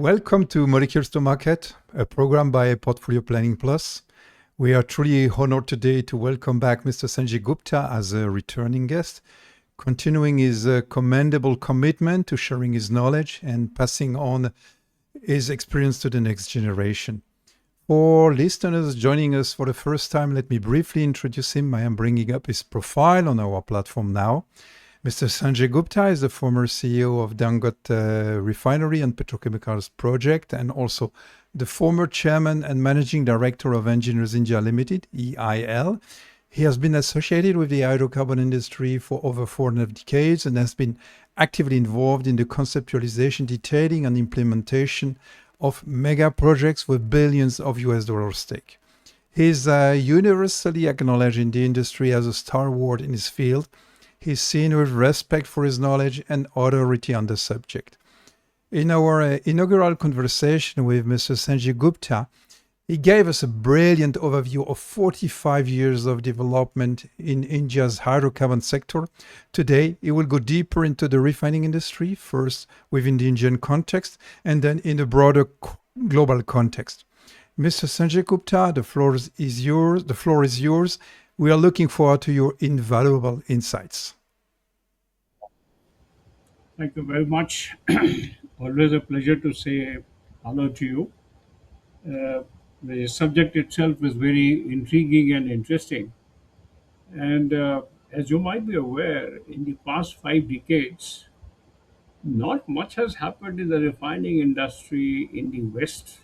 Welcome to Molecules to Market, a program by Portfolio Planning Plus. We are truly honored today to welcome back Mr. Sanjay Gupta as a returning guest, continuing his commendable commitment to sharing his knowledge and passing on his experience to the next generation. For listeners joining us for the first time, let me briefly introduce him. I am bringing up his profile on our platform now. Mr. Sanjay Gupta is the former CEO of Dangote Refinery and Petrochemicals project, and also the former chairman and managing director of Engineers India Limited, EIL. He has been associated with the hydrocarbon industry for over 4.5 decades and has been actively involved in the conceptualization, detailing, and implementation of mega projects with billions of US dollars stake. He is universally acknowledged in the industry as a stalwart in his field. He's seen with respect for his knowledge and authority on the subject. In our inaugural conversation with Mr. Sanjay Gupta, he gave us a brilliant overview of 45 years of development in India's hydrocarbon sector. Today, he will go deeper into the refining industry, first within the Indian context, and then in the broader global context. Mr. Sanjay Gupta, the floor is yours. The floor is yours. We are looking forward to your invaluable insights. Thank you very much. Always a pleasure to say hello to you. The subject itself is very intriguing and interesting. And as you might be aware, in the past 5 decades, not much has happened in the refining industry in the West.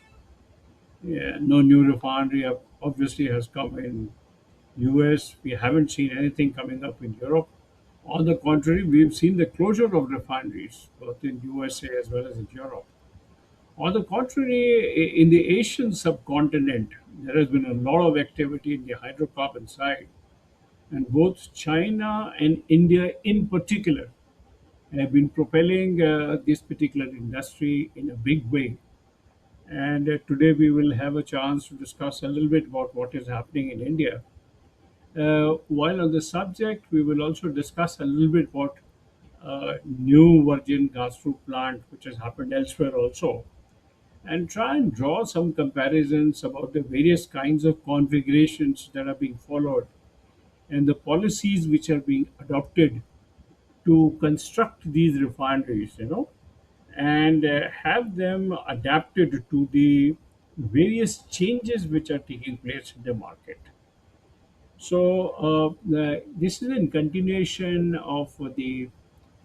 Yeah, no new refinery obviously has come in US. We haven't seen anything coming up in Europe. On the contrary, we've seen the closure of refineries, both in USA as well as in Europe. On the contrary, in the Asian subcontinent, there has been a lot of activity in the hydrocarbon side, and both China and India, in particular, have been propelling this particular industry in a big way. And today we will have a chance to discuss a little bit about what is happening in India. While on the subject, we will also discuss a little bit about new virgin grassroots plant, which has happened elsewhere also, and try and draw some comparisons about the various kinds of configurations that are being followed and the policies which are being adopted to construct these refineries, and have them adapted to the various changes which are taking place in the market. So, this is in continuation of the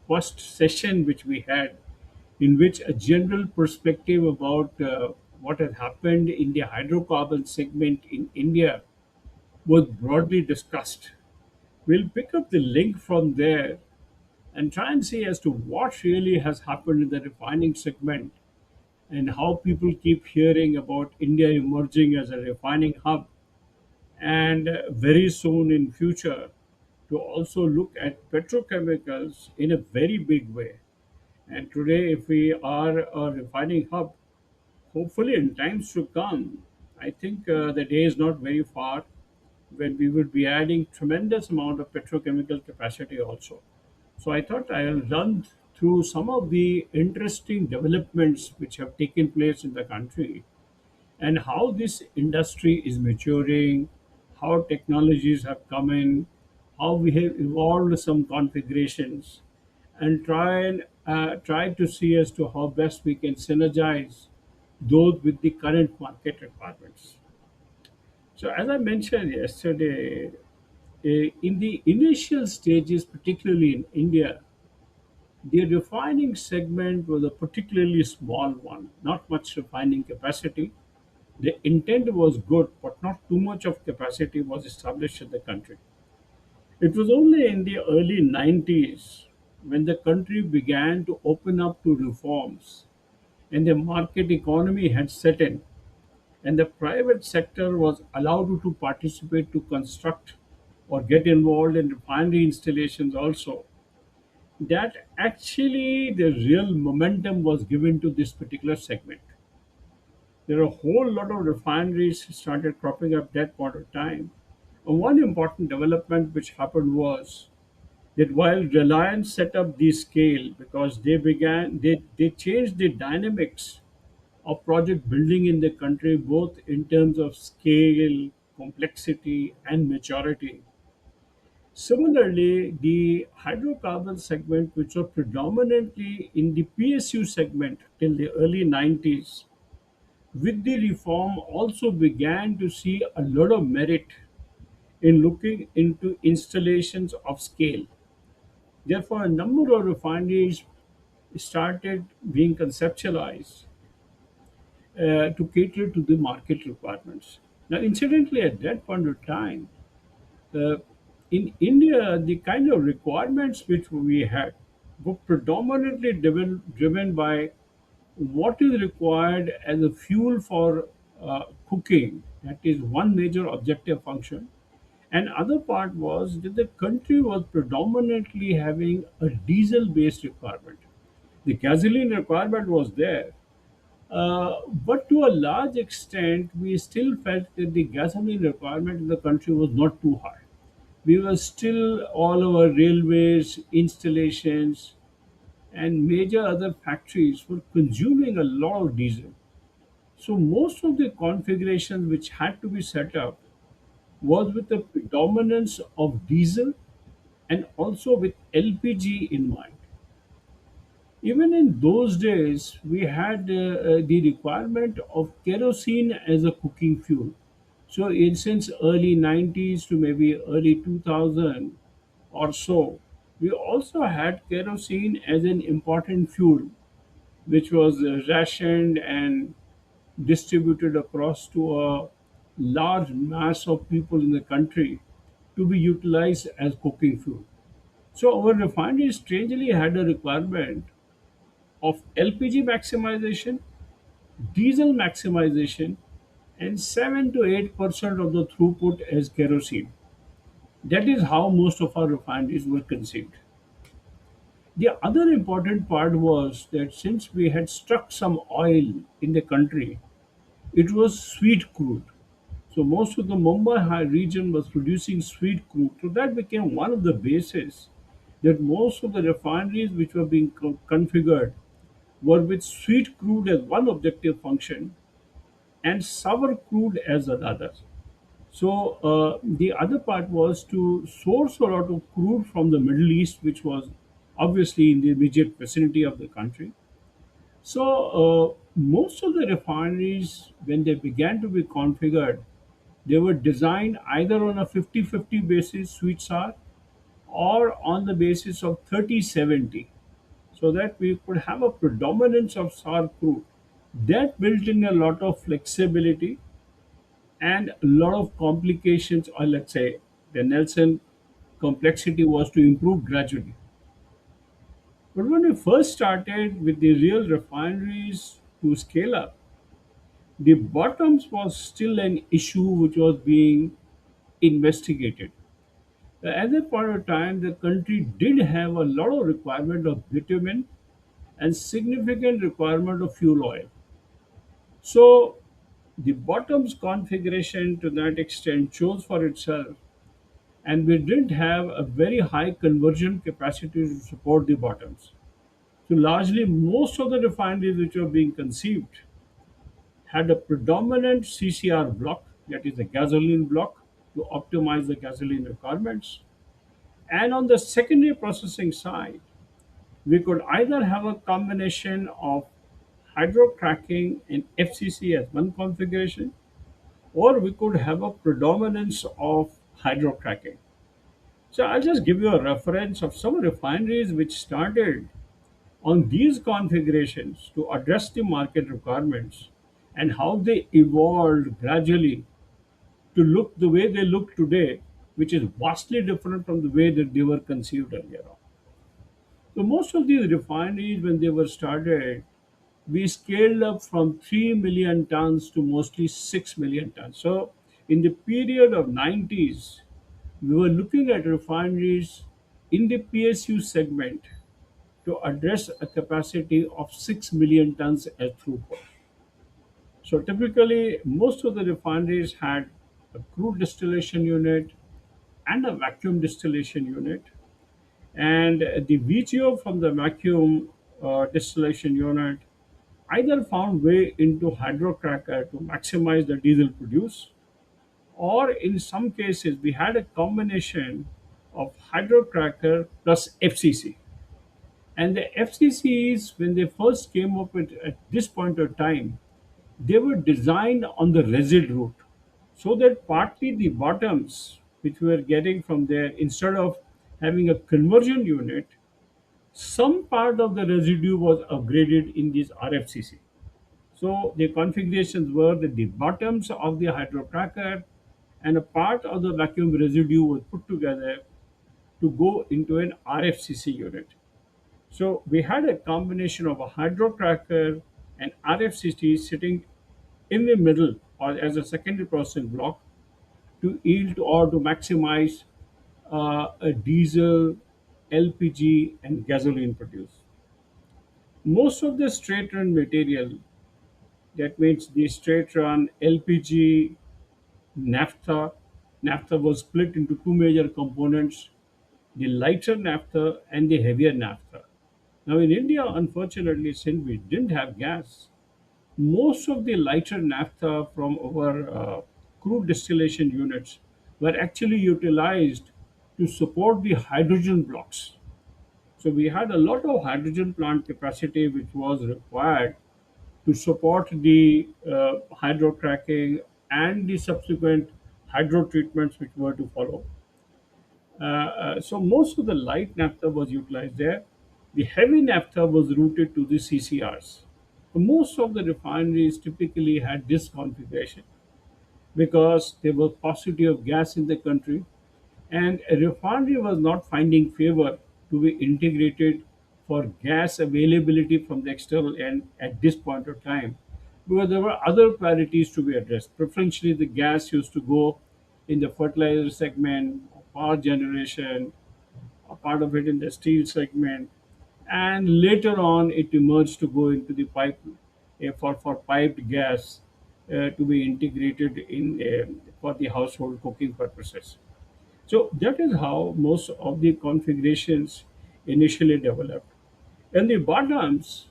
first session which we had, in which a general perspective about what has happened in the hydrocarbon segment in India was broadly discussed. We'll pick up the link from there and try and see as to what really has happened in the refining segment and how people keep hearing about India emerging as a refining hub, and very soon in future to also look at petrochemicals in a very big way. And today, if we are a refining hub, hopefully in times to come, I think the day is not very far when we will be adding tremendous amount of petrochemical capacity also. So I thought I'll run through some of the interesting developments which have taken place in the country and how this industry is maturing, how technologies have come in, how we have evolved some configurations, and try to see as to how best we can synergize those with the current market requirements. So, as I mentioned yesterday, in the initial stages, particularly in India, the refining segment was a particularly small one, not much refining capacity. The intent was good, but not too much of capacity was established in the country. It was only in the early 90s when the country began to open up to reforms and the market economy had set in, and the private sector was allowed to participate to construct or get involved in refinery installations also, that actually the real momentum was given to this particular segment. There are a whole lot of refineries started cropping up that point of time. And one important development which happened was that while Reliance set up the scale, because they changed the dynamics of project building in the country, both in terms of scale, complexity, and maturity. Similarly, the hydrocarbon segment, which was predominantly in the PSU segment till the early 90s, with the reform also began to see a lot of merit in looking into installations of scale. Therefore, a number of refineries started being conceptualized to cater to the market requirements. Now, incidentally, at that point of time, uh, in India, the kind of requirements which we had were predominantly driven by what is required as a fuel for cooking. That is one major objective function. And other part was that the country was predominantly having a diesel based requirement. The gasoline requirement was there, but to a large extent, we still felt that the gasoline requirement in the country was not too high. We were still, all our railways, installations, and major other factories were consuming a lot of diesel. So most of the configurations which had to be set up was with the predominance of diesel and also with LPG in mind. Even in those days, we had the requirement of kerosene as a cooking fuel. So, since early 90s to maybe early 2000 or so, we also had kerosene as an important fuel, which was rationed and distributed across to a large mass of people in the country to be utilized as cooking fuel. So, our refinery strangely had a requirement of LPG maximization, diesel maximization, and 7 to 8% of the throughput as kerosene. That is how most of our refineries were conceived. The other important part was that since we had struck some oil in the country, it was sweet crude. So most of the Mumbai high region was producing sweet crude. So that became one of the bases that most of the refineries which were being configured were with sweet crude as one objective function and sour crude as another. So the other part was to source a lot of crude from the Middle East, which was obviously in the immediate vicinity of the country. So most of the refineries, when they began to be configured, they were designed either on a 50-50 basis, sweet sour, or on the basis of 30-70, so that we could have a predominance of sour crude. That built in a lot of flexibility and a lot of complications, or let's say the Nelson complexity was to improve gradually. But when we first started with the real refineries to scale up, the bottoms was still an issue which was being investigated. At that point of time, the country did have a lot of requirement of bitumen and significant requirement of fuel oil. So the bottoms configuration to that extent chose for itself, and we didn't have a very high conversion capacity to support the bottoms. So largely most of the refineries which were being conceived had a predominant CCR block, that is the gasoline block, to optimize the gasoline requirements. And on the secondary processing side, we could either have a combination of hydrocracking and FCC as one configuration, or we could have a predominance of hydrocracking. So I'll just give you a reference of some refineries which started on these configurations to address the market requirements and how they evolved gradually to look the way they look today, which is vastly different from the way that they were conceived earlier on. So most of these refineries, when they were started, we scaled up from 3 million tons to mostly 6 million tons. So in the period of 90s, we were looking at refineries in the PSU segment to address a capacity of 6 million tons as throughput. So typically, most of the refineries had a crude distillation unit and a vacuum distillation unit, and the VGO from the vacuum distillation unit either found way into hydrocracker to maximize the diesel produce, or in some cases we had a combination of hydrocracker plus FCC. And the FCCs, when they first came up at this point of time, they were designed on the resid route, so that partly the bottoms which we were getting from there, instead of having a conversion unit, some part of the residue was upgraded in this RFCC. So the configurations were that the bottoms of the hydrocracker and a part of the vacuum residue was put together to go into an RFCC unit. So we had a combination of a hydrocracker and RFCC sitting in the middle or as a secondary processing block to yield or to maximize a diesel, LPG, and gasoline produce. Most of the straight run material, that means the straight run LPG, naphtha, naphtha was split into two major components, the lighter naphtha and the heavier naphtha. Now, in India, unfortunately, since we didn't have gas, most of the lighter naphtha from our crude distillation units were actually utilized to support the hydrogen blocks. So we had a lot of hydrogen plant capacity which was required to support the hydrocracking and the subsequent hydro treatments which were to follow. So most of the light naphtha was utilized there. The heavy naphtha was routed to the CCRs. Most of the refineries typically had this configuration because there was paucity of gas in the country, and a refinery was not finding favor to be integrated for gas availability from the external end at this point of time, because there were other priorities to be addressed. Preferentially, the gas used to go in the fertilizer segment, power generation, a part of it in the steel segment, and later on it emerged to go into the pipe for piped gas to be integrated in for the household cooking purposes. So that is how most of the configurations initially developed. And the bottoms,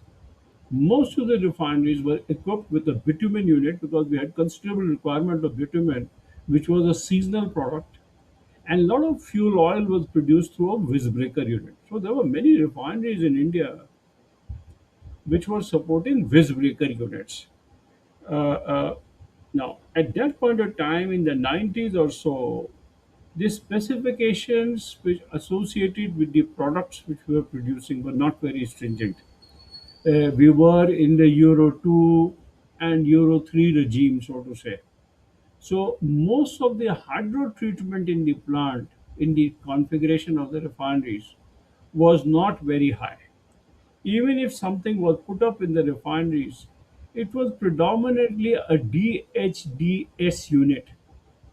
most of the refineries were equipped with a bitumen unit because we had considerable requirement of bitumen, which was a seasonal product, and a lot of fuel oil was produced through a visbreaker unit. So there were many refineries in India which were supporting visbreaker units. Uh, now, at that point of time, in the 90s or so, the specifications which associated with the products which we were producing were not very stringent. We were in the Euro 2 and Euro 3 regime, so to say. So most of the hydro treatment in the plant, in the configuration of the refineries, was not very high. Even if something was put up in the refineries, it was predominantly a DHDS unit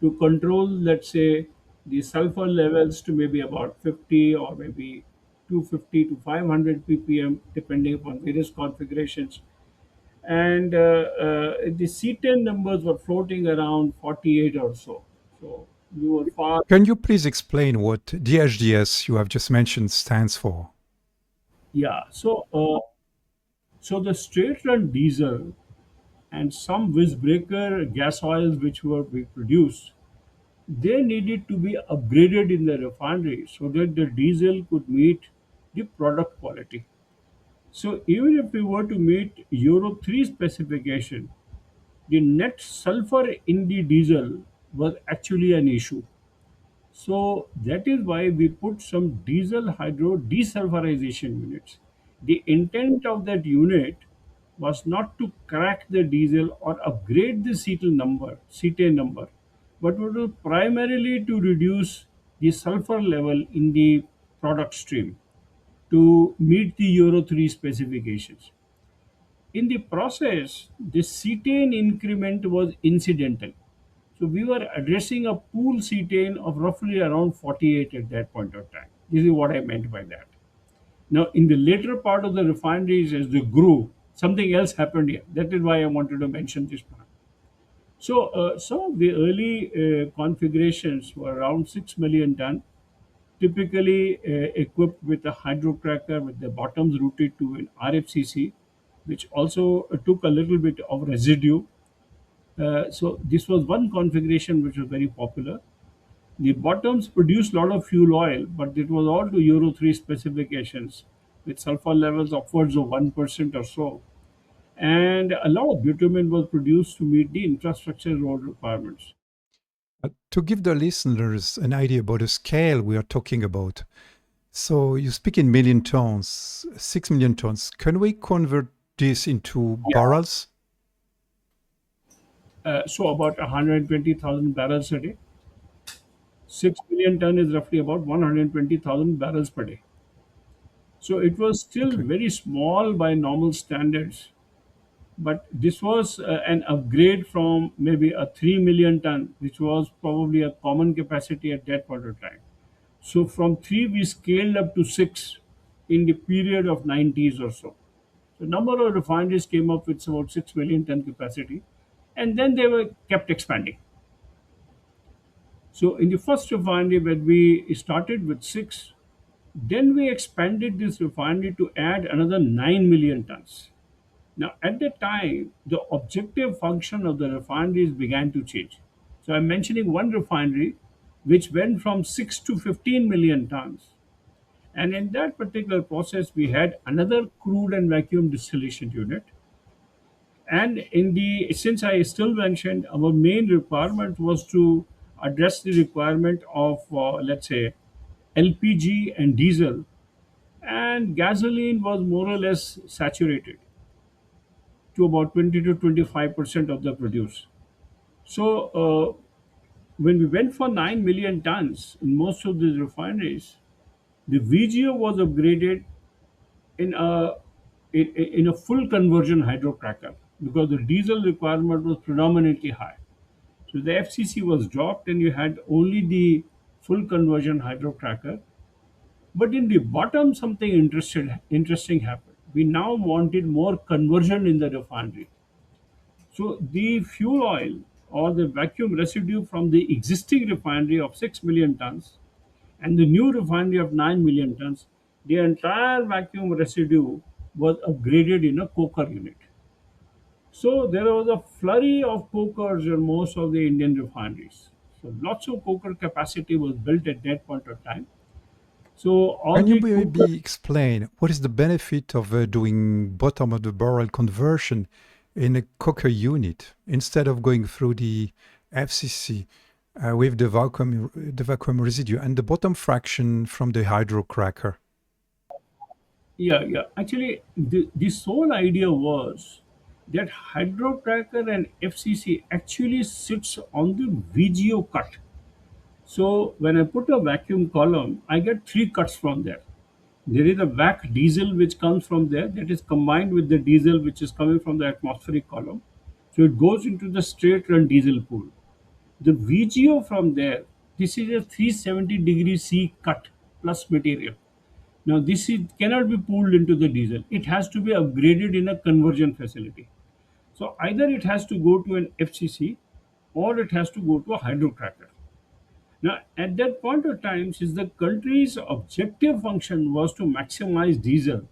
to control, let's say, the sulfur levels to maybe about 50 or maybe 250 to 500 ppm, depending upon various configurations. And the C10 numbers were floating around 48 or so. So we were far. Can you please explain what DHDS you have just mentioned stands for? Yeah. So the straight run diesel and some visbreaker gas oils which were being produced, they needed to be upgraded in the refinery so that the diesel could meet the product quality. So even if we were to meet Euro 3 specification, the net sulfur in the diesel was actually an issue. So that is why we put some diesel hydro desulfurization units. The intent of that unit was not to crack the diesel or upgrade the CETAN number, but was primarily to reduce the sulfur level in the product stream to meet the Euro 3 specifications. In the process, the cetane increment was incidental. So we were addressing a pool cetane of roughly around 48 at that point of time. This is what I meant by that. Now, in the later part of the refineries, as they grew, something else happened here. That is why I wanted to mention this part. So, some of the early configurations were around 6 million ton, typically equipped with a hydrocracker with the bottoms routed to an RFCC. which also took a little bit of residue. So this was one configuration which was very popular. The bottoms produced a lot of fuel oil, but it was all to Euro 3 specifications with sulfur levels upwards of 1% or so. And a lot of bitumen was produced to meet the infrastructure road requirements. To give the listeners an idea about the scale we are talking about, so you speak in million tons, 6 million tons. Can we convert this into barrels? So about 120,000 barrels a day. 6 million ton is roughly about 120,000 barrels per day. So it was still Okay. very small by normal standards, but this was an upgrade from maybe a 3 million ton, which was probably a common capacity at that point of time. So from 3 we scaled up to 6 in the period of 90s or so. So number of refineries came up with about 6 million ton capacity, and then they were kept expanding. So in the first refinery when we started with 6, then we expanded this refinery to add another 9 million tons. Now, at that time, the objective function of the refineries began to change. So, I'm mentioning one refinery which went from 6 to 15 million tons. And in that particular process, we had another crude and vacuum distillation unit. And in the since I still mentioned our main requirement was to address the requirement of let's say LPG and diesel, and gasoline was more or less saturated to about 20 to 25% of the produce. So when we went for 9 million tons in most of these refineries, the VGO was upgraded in a full conversion hydrocracker because the diesel requirement was predominantly high. So the FCC was dropped and you had only the full conversion hydrocracker. But in the bottom, something interesting happened. We now wanted more conversion in the refinery. So the fuel oil or the vacuum residue from the existing refinery of 6 million tons and the new refinery of 9 million tons, the entire vacuum residue was upgraded in a coker unit. So there was a flurry of cokers in most of the Indian refineries. So lots of coker capacity was built at that point of time. So all Can you the coker, maybe explain what is the benefit of doing bottom of the barrel conversion in a coker unit instead of going through the FCC with the vacuum residue and the bottom fraction from the hydrocracker? yeah, yeah. Actually, the sole idea was that hydrocracker and FCC actually sits on the VGO cut. So when I put a vacuum column, I get three cuts from there. There is a vac diesel which comes from there that is combined with the diesel which is coming from the atmospheric column. So it goes into the straight run diesel pool. The VGO from there, this is a 370 C cut plus material. Now cannot be pulled into the diesel. It has to be upgraded in a conversion facility. So either it has to go to an FCC or it has to go to a hydrocracker. Now, at that point of time, since the country's objective function was to maximize diesel,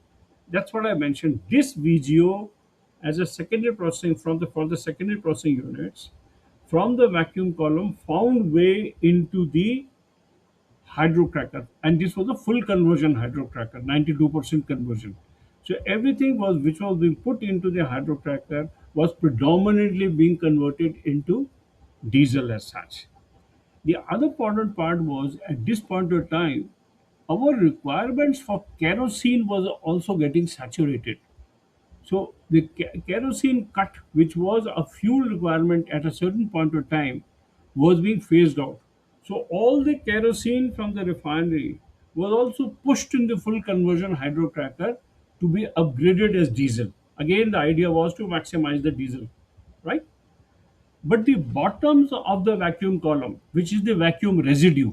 that's what I mentioned. This VGO as a secondary processing for the secondary processing units from the vacuum column found way into the hydrocracker, and this was a full conversion hydrocracker, 92% conversion. So everything was which was being put into the hydrocracker was predominantly being converted into diesel as such. The other important part was at this point of time, our requirements for kerosene was also getting saturated. So the kerosene cut, which was a fuel requirement at a certain point of time, was being phased out. So all the kerosene from the refinery was also pushed in the full conversion hydrocracker to be upgraded as diesel. Again, the idea was to maximize the diesel, right? But the bottoms of the vacuum column, which is the vacuum residue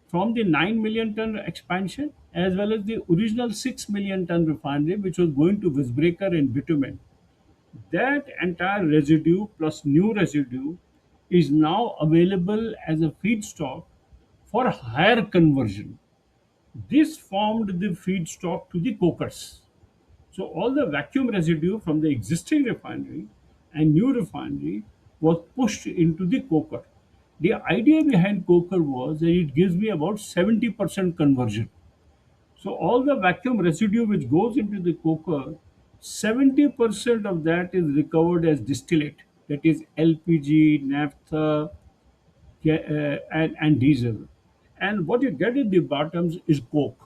from the 9 million ton expansion as well as the original 6 million ton refinery, which was going to visbreaker and bitumen, that entire residue plus new residue is now available as a feedstock for higher conversion. This formed the feedstock to the cokers. So all the vacuum residue from the existing refinery and new refinery was pushed into the coker. The idea behind coker was that it gives me about 70% conversion. So all the vacuum residue which goes into the coker, 70% of that is recovered as distillate, that is LPG, naphtha, and diesel. And what you get in the bottoms is coke.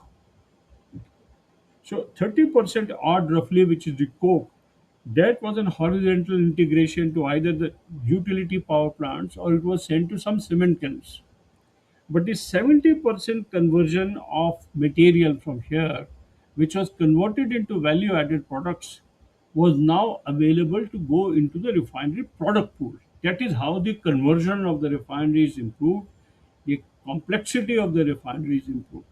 So 30% odd roughly, which is the coke, that was an horizontal integration to either the utility power plants or it was sent to some cement kilns. But the 70% conversion of material from here, which was converted into value added products, was now available to go into the refinery product pool. That is how the conversion of the refineries improved, the complexity of the refineries improved.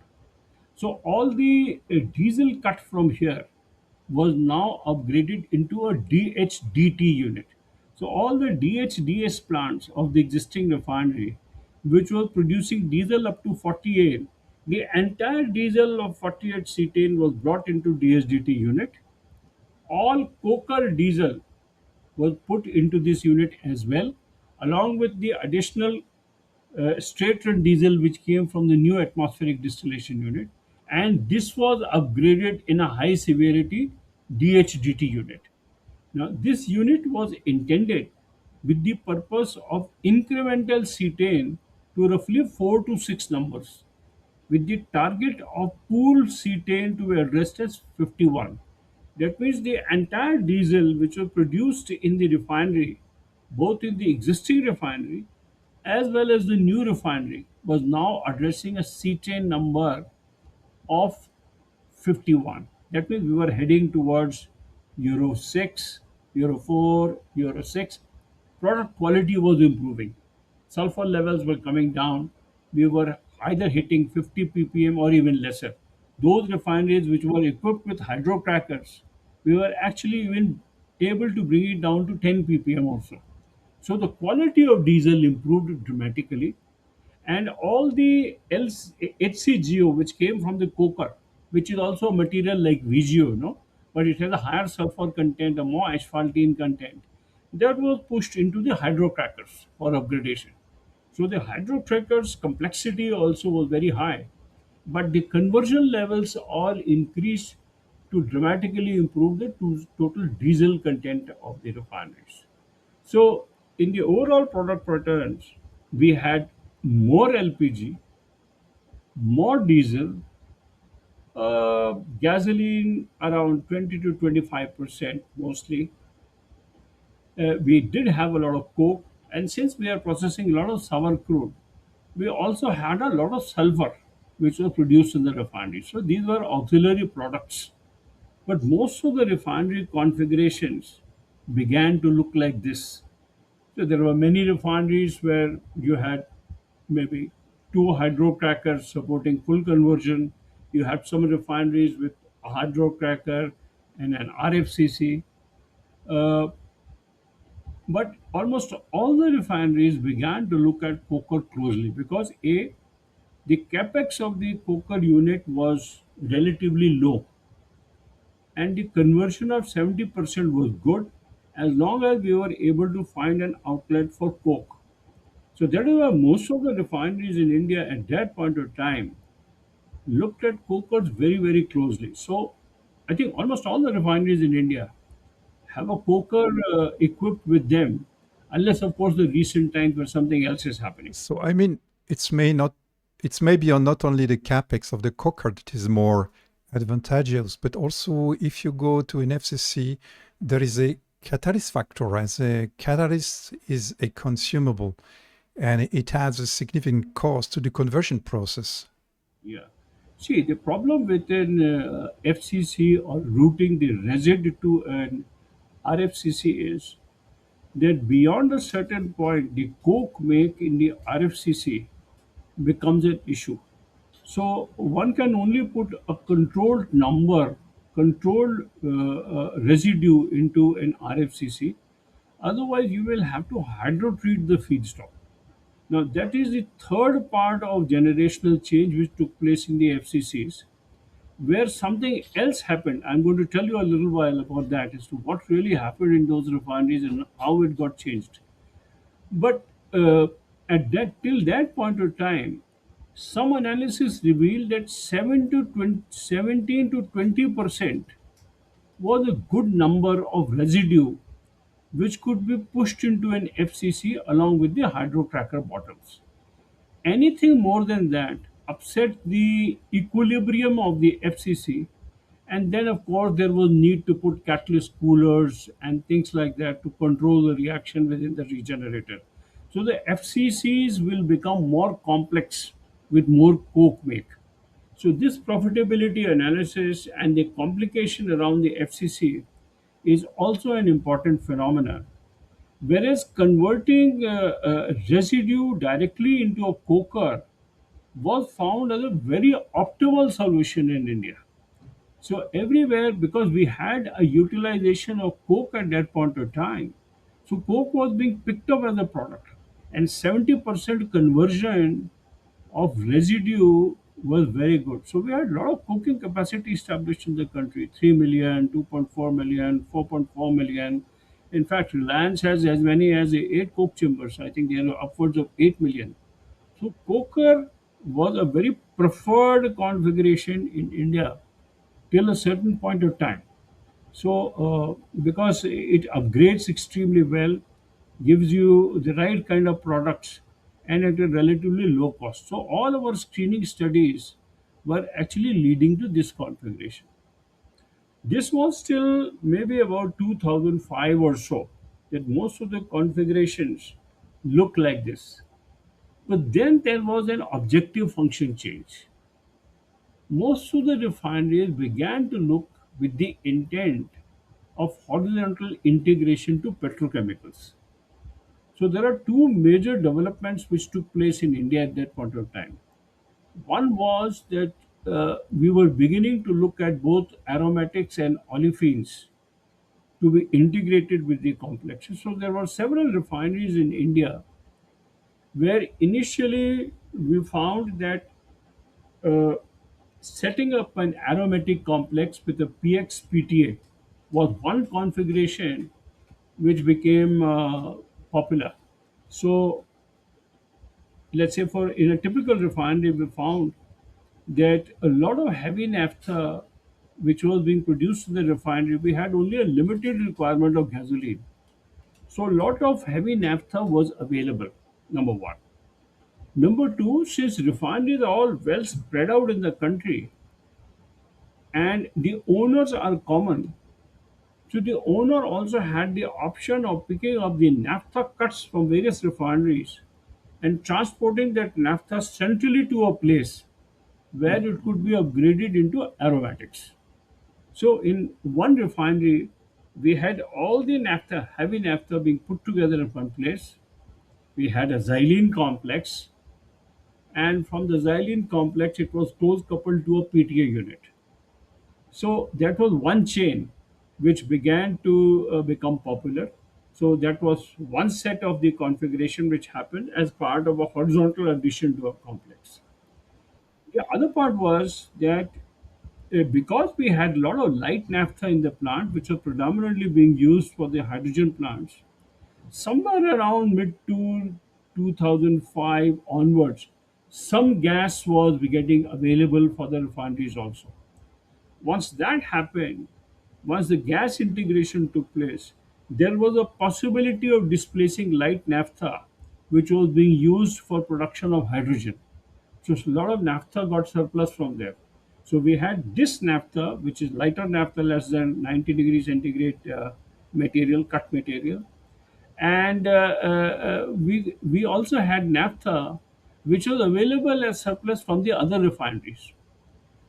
So all the diesel cut from here was now upgraded into a DHDT unit. So all the DHDS plants of the existing refinery, which was producing diesel up to 48, the entire diesel of 48 cetane was brought into DHDT unit. All coker diesel was put into this unit as well, along with the additional straight run diesel which came from the new atmospheric distillation unit, and this was upgraded in a high severity DHDT unit. Now, this unit was intended with the purpose of incremental cetane to roughly 4 to 6 numbers, with the target of pool cetane to be addressed as 51. That means the entire diesel which was produced in the refinery, both in the existing refinery as well as the new refinery, was now addressing a cetane number of 51. That means we were heading towards Euro 6, Euro 4, Euro 6. Product quality was improving. Sulfur levels were coming down. We were either hitting 50 ppm or even lesser. Those refineries which were equipped with hydrocrackers, we were actually even able to bring it down to 10 ppm also. So the quality of diesel improved dramatically, and all the else HCGO which came from the coker, which is also a material like VGO, but it has a higher sulfur content, a more asphaltene content, that was pushed into the hydrocrackers for upgradation. So the hydrocrackers complexity also was very high, but the conversion levels all increased to dramatically improve the total diesel content of the refineries. So, in the overall product patterns, we had more LPG, more diesel, gasoline around 20 to 25% mostly. We did have a lot of coke, and since we are processing a lot of sour crude, we also had a lot of sulfur which was produced in the refinery. So, these were auxiliary products. But most of the refinery configurations began to look like this. So there were many refineries where you had maybe two hydrocrackers supporting full conversion. You had some refineries with a hydrocracker and an RFCC. Uh, but almost all the refineries began to look at coker closely because A, the capex of the coker unit was relatively low, and the conversion of 70% was good as long as we were able to find an outlet for coke. So that is why most of the refineries in India at that point of time looked at cokers very, very closely. So I think almost all the refineries in India have a coker equipped with them, unless of course the recent times where something else is happening. So I mean, it's maybe not only the capex of the coker that is more advantageous, but also if you go to an FCC, there is a catalyst factor. As a catalyst is a consumable, and it adds a significant cost to the conversion process. Yeah. See, the problem with an FCC or routing the resid to an RFCC is that beyond a certain point, the coke make in the RFCC becomes an issue. So one can only put a controlled number, controlled residue into an RFCC. Otherwise, you will have to hydrotreat the feedstock. Now, that is the third part of generational change which took place in the FCCs. where something else happened. I'm going to tell you a little while about that as to what really happened in those refineries and how it got changed. But at that till that point of time, some analysis revealed that 17 to 20% was a good number of residue which could be pushed into an FCC along with the hydrocracker bottoms. Anything more than that upset the equilibrium of the FCC, and then of course there was need to put catalyst coolers and things like that to control the reaction within the regenerator. So the FCCs will become more complex with more coke make. So this profitability analysis and the complication around the FCC is also an important phenomenon. Whereas converting residue directly into a coker was found as a very optimal solution in India. So everywhere, because we had a utilization of coke at that point of time, so coke was being picked up as a product, and 70% conversion of residue was very good. So we had a lot of coking capacity established in the country: 3 million, 2.4 million, 4.4 million. In fact, Reliance has as many as 8 coke chambers. I think they are upwards of 8 million. So coker was a very preferred configuration in India till a certain point of time. So, because it upgrades extremely well, gives you the right kind of products, and at a relatively low cost. So, all our screening studies were actually leading to this configuration. This was still maybe about 2005 or so that most of the configurations look like this. But then there was an objective function change. Most of the refineries began to look with the intent of horizontal integration to petrochemicals. So there are two major developments which took place in India at that point of time. One was that we were beginning to look at both aromatics and olefins to be integrated with the complexes. So there were several refineries in India where initially we found that uh, setting up an aromatic complex with a PX-PTA was one configuration which became popular. So let's say for in a typical refinery, we found that a lot of heavy naphtha which was being produced in the refinery, we had only a limited requirement of gasoline. So a lot of heavy naphtha was available, number one. Number two, since refineries are all well spread out in the country and the owners are common, so the owner also had the option of picking up the naphtha cuts from various refineries and transporting that naphtha centrally to a place where it could be upgraded into aromatics. So in one refinery, we had all the naphtha, heavy naphtha being put together in one place. We had a xylene complex, and from the xylene complex, it was close coupled to a PTA unit. So that was one chain which began to become popular. So that was one set of the configuration which happened as part of a horizontal addition to a complex. The other part was that because we had a lot of light naphtha in the plant, which was predominantly being used for the hydrogen plants, somewhere around mid to 2005 onwards, some gas was getting available for the refineries also. Once that happened, once the gas integration took place, there was a possibility of displacing light naphtha, which was being used for production of hydrogen. So a lot of naphtha got surplus from there. So we had this naphtha, which is lighter naphtha, less than 90 degrees centigrade material, cut material, and we also had naphtha, which was available as surplus from the other refineries.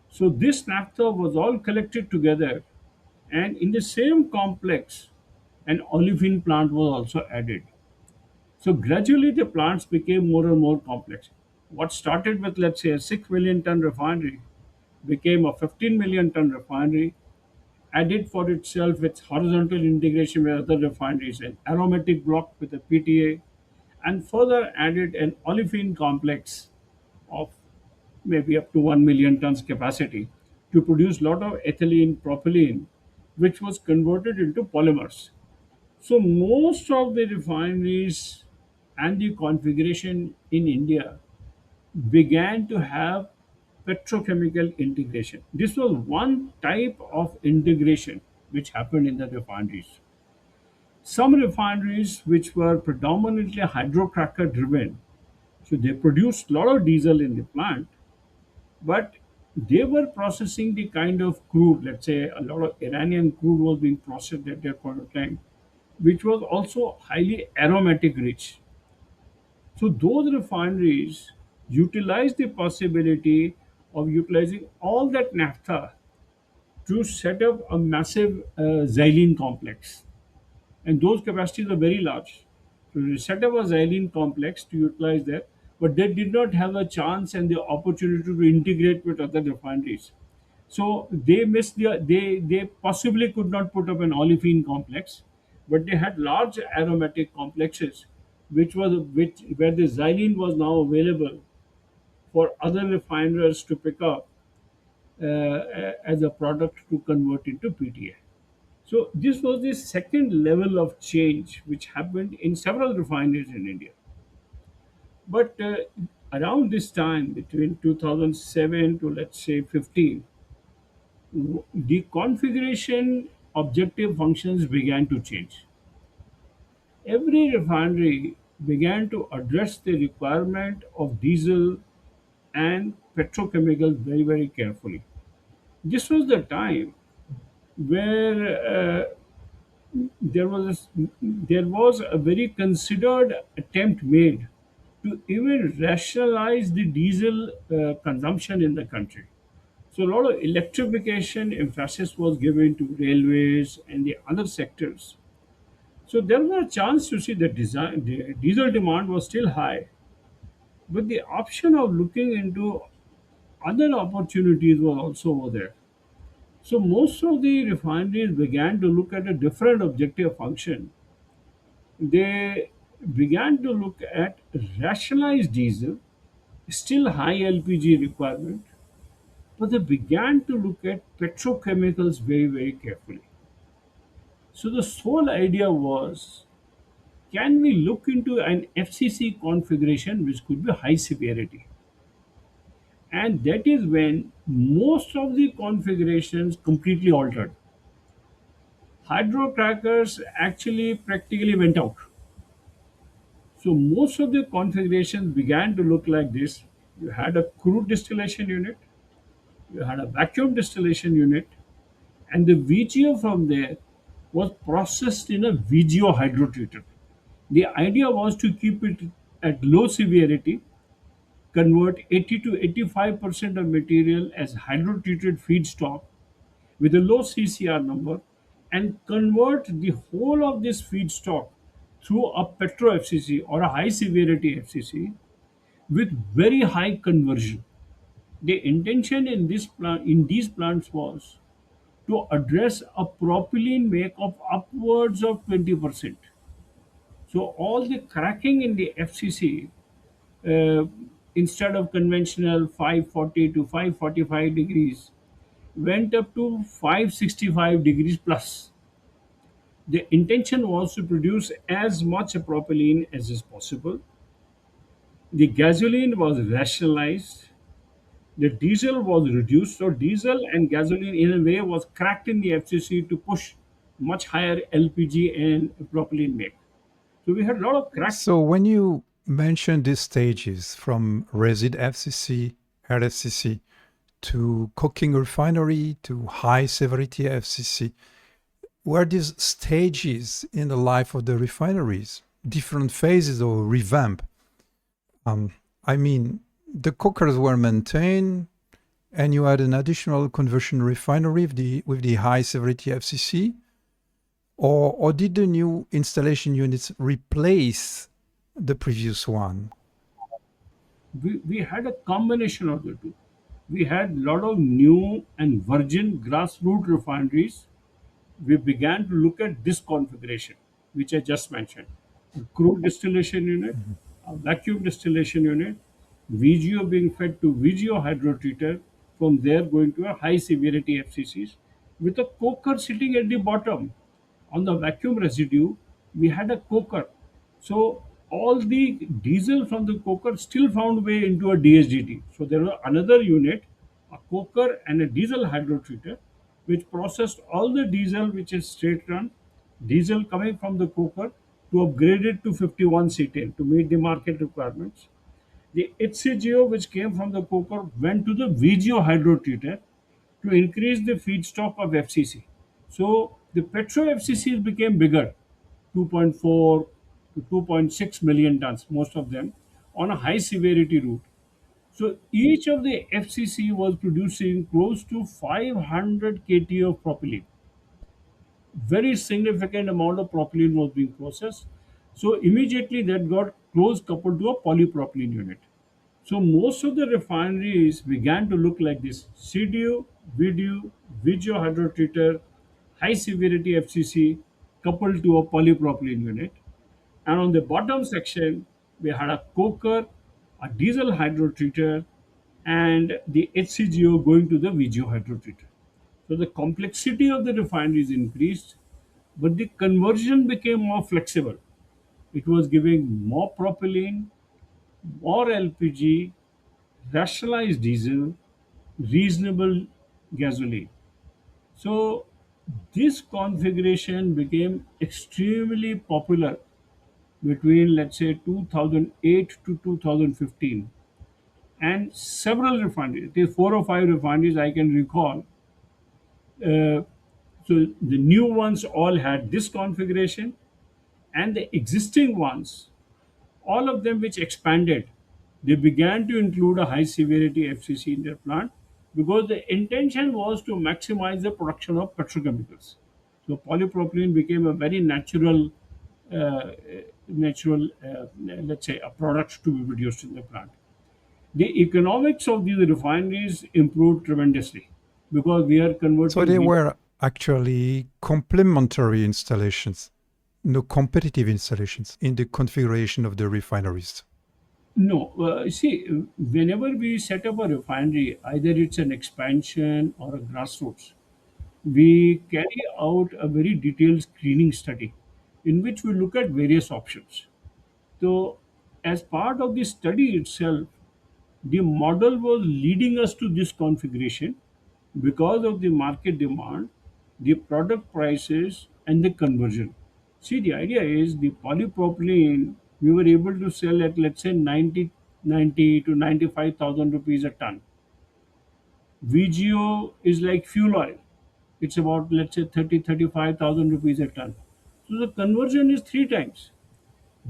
So this naphtha was all collected together, and in the same complex, an olefin plant was also added. So gradually the plants became more and more complex. What started with, let's say, a 6 million ton refinery became a 15 million ton refinery, added for itself with horizontal integration with other refineries, an aromatic block with a PTA, and further added an olefin complex of maybe up to 1 million tons capacity. to produce a lot of ethylene, propylene, which was converted into polymers. So most of the refineries and the configuration in India began to have petrochemical integration. This was one type of integration which happened in the refineries. Some refineries which were predominantly hydrocracker driven, so they produced a lot of diesel in the plant, but they were processing the kind of crude, let's say a lot of Iranian crude was being processed at that point of time, which was also highly aromatic rich. So those refineries utilized the possibility of utilizing all that naphtha to set up a massive xylene complex. And those capacities are very large. So they set up a xylene complex to utilize that, but they did not have a chance and the opportunity to integrate with other refineries. So they missed they possibly could not put up an olefin complex, but they had large aromatic complexes, which where the xylene was now available for other refiners to pick up as a product to convert into PTA. So this was the second level of change which happened in several refineries in India. But around this time, between 2007 to let's say 15, the configuration objective functions began to change. Every refinery began to address the requirement of diesel and petrochemicals very, very carefully. This was the time where there was a very considered attempt made to even rationalize the diesel consumption in the country. So a lot of electrification emphasis was given to railways and the other sectors. So there was a chance to see the diesel demand was still high, but the option of looking into other opportunities was also over there. So most of the refineries began to look at a different objective function. They began to look at rationalized diesel, still high LPG requirement, but they began to look at petrochemicals very, very carefully. So the sole idea was, can we look into an FCC configuration which could be high severity? And that is when most of the configurations completely altered. Hydrocrackers actually practically went out. So most of the configurations began to look like this. You had a crude distillation unit, you had a vacuum distillation unit, and the VGO from there was processed in a VGO hydrotreater. The idea was to keep it at low severity, convert 80 to 85% of material as hydrotreated feedstock with a low CCR number, and convert the whole of this feedstock through a petro FCC or a high severity FCC with very high conversion. The intention in these plants was to address a propylene make of upwards of 20%. So all the cracking in the FCC, uh, instead of conventional 540 to 545 degrees, went up to 565 degrees plus. The intention was to produce as much propylene as is possible. The gasoline was rationalized. The diesel was reduced. So diesel and gasoline in a way was cracked in the FCC to push much higher LPG and propylene make. So we had a lot of crack. So when you mention these stages from resid FCC, RFCC to cooking refinery to high severity FCC, were these stages in the life of the refineries, different phases or revamp? Um, I mean, the cookers were maintained, and you had an additional conversion refinery with the high severity FCC, or did the new installation units replace the previous one? We had a combination of the two. We had a lot of new and virgin grassroots refineries. We began to look at this configuration, which I just mentioned: a crude distillation unit, a vacuum distillation unit, VGO being fed to VGO hydrotreater, from there going to a high severity FCCs with a coker sitting at the bottom. On the vacuum residue, we had a coker. So all the diesel from the coker still found way into a DHDT. So there was another unit, a coker and a diesel hydrotreater, which processed all the diesel which is straight run, diesel coming from the coker to upgrade it to 51 cetane to meet the market requirements. The HCGO which came from the coker went to the VGO hydrotreater to increase the feedstock of FCC. So the petro FCCs became bigger, 2.4 to 2.6 million tons, most of them, on a high severity route. So each of the FCC was producing close to 500 KT of propylene. Very significant amount of propylene was being processed. So immediately that got close coupled to a polypropylene unit. So most of the refineries began to look like this: CDU, VDU, VGO hydrotreater, high severity FCC coupled to a polypropylene unit. And on the bottom section, we had a coker, a diesel hydrotreater, and the HCGO going to the VGO hydrotreater. So the complexity of the refineries increased, but the conversion became more flexible. It was giving more propylene, more LPG, rationalized diesel, reasonable gasoline. So this configuration became extremely popular between, let's say, 2008 to 2015, and several refineries, there are 4 or 5 refineries I can recall. uh, so the new ones all had this configuration, and the existing ones, all of them which expanded, they began to include a high severity FCC in their plant, because the intention was to maximize the production of petrochemicals. So polypropylene became a very let's say, a product to be produced in the plant. The economics of these refineries improved tremendously because we are So converting. they were actually complementary installations, no competitive installations in the configuration of the refineries. No, see, whenever we set up a refinery, either it's an expansion or a grassroots, we carry out a very detailed screening study in which we look at various options. So, as part of the study itself, the model was leading us to this configuration because of the market demand, the product prices, and the conversion. See, the idea is the polypropylene we were able to sell at, let's say, 90 to 95,000 rupees a ton. VGO is like fuel oil. It's about, let's say, 35,000 rupees a ton. So the conversion is 3 times.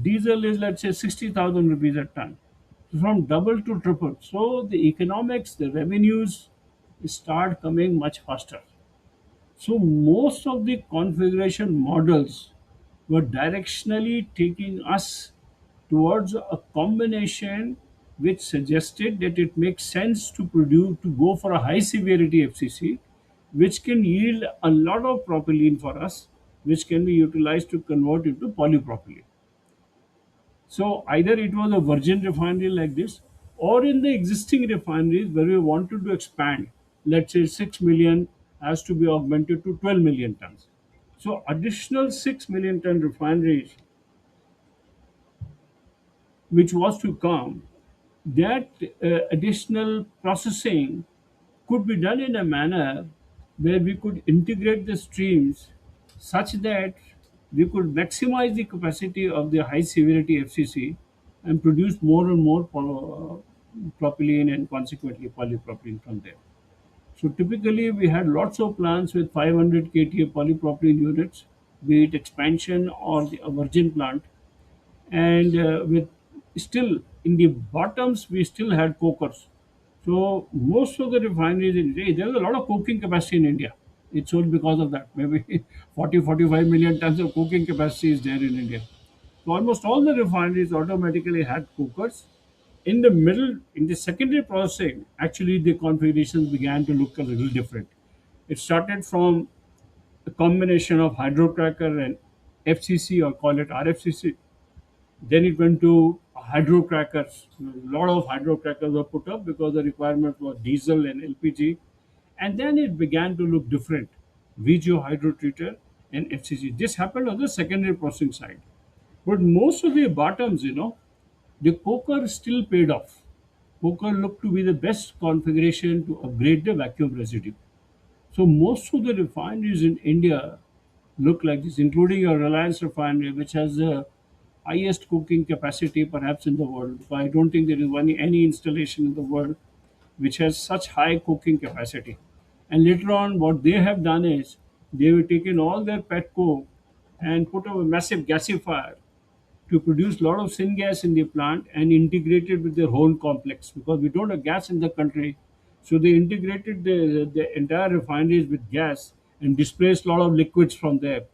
Diesel is, let's say, 60,000 rupees a ton. So from double to triple. So the economics, the revenues start coming much faster. So most of the configuration models were directionally taking us towards a combination which suggested that it makes sense to produce to go for a high severity FCC, which can yield a lot of propylene for us, which can be utilized to convert into polypropylene. So either it was a virgin refinery like this, or in the existing refineries where we wanted to expand, let's say 6 million has to be augmented to 12 million tons. So additional 6 million ton refineries which was to come, that additional processing could be done in a manner where we could integrate the streams such that we could maximize the capacity of the high severity FCC and produce more and more propylene and consequently polypropylene from there. So typically we had lots of plants with 500 KTA polypropylene units, be it expansion or the virgin plant, and with still in the bottoms we still had cokers. So most of the refineries in India, there is a lot of coking capacity in India. It's all because of that. Maybe 40-45 million tons of coking capacity is there in India. So almost all the refineries automatically had cokers. In the middle, in the secondary processing, actually the configurations began to look a little different. It started from a combination of hydrocracker and FCC, or call it RFCC. Then it went to hydrocrackers. A lot of hydrocrackers were put up because the requirement was diesel and LPG. And then it began to look different. VGO hydrotreater and FCC. This happened on the secondary processing side. But most of the bottoms, the coker still paid off. Coker looked to be the best configuration to upgrade the vacuum residue. So most of the refineries in India look like this, including your Reliance refinery, which has the highest cooking capacity perhaps in the world. I don't think there is any installation in the world which has such high cooking capacity. And later on, what they have done is they have taken all their pet coke and put up a massive gasifier to produce a lot of syngas in the plant and integrated with their whole complex because we don't have gas in the country. So they integrated the entire refineries with gas and displaced a lot of liquids from there.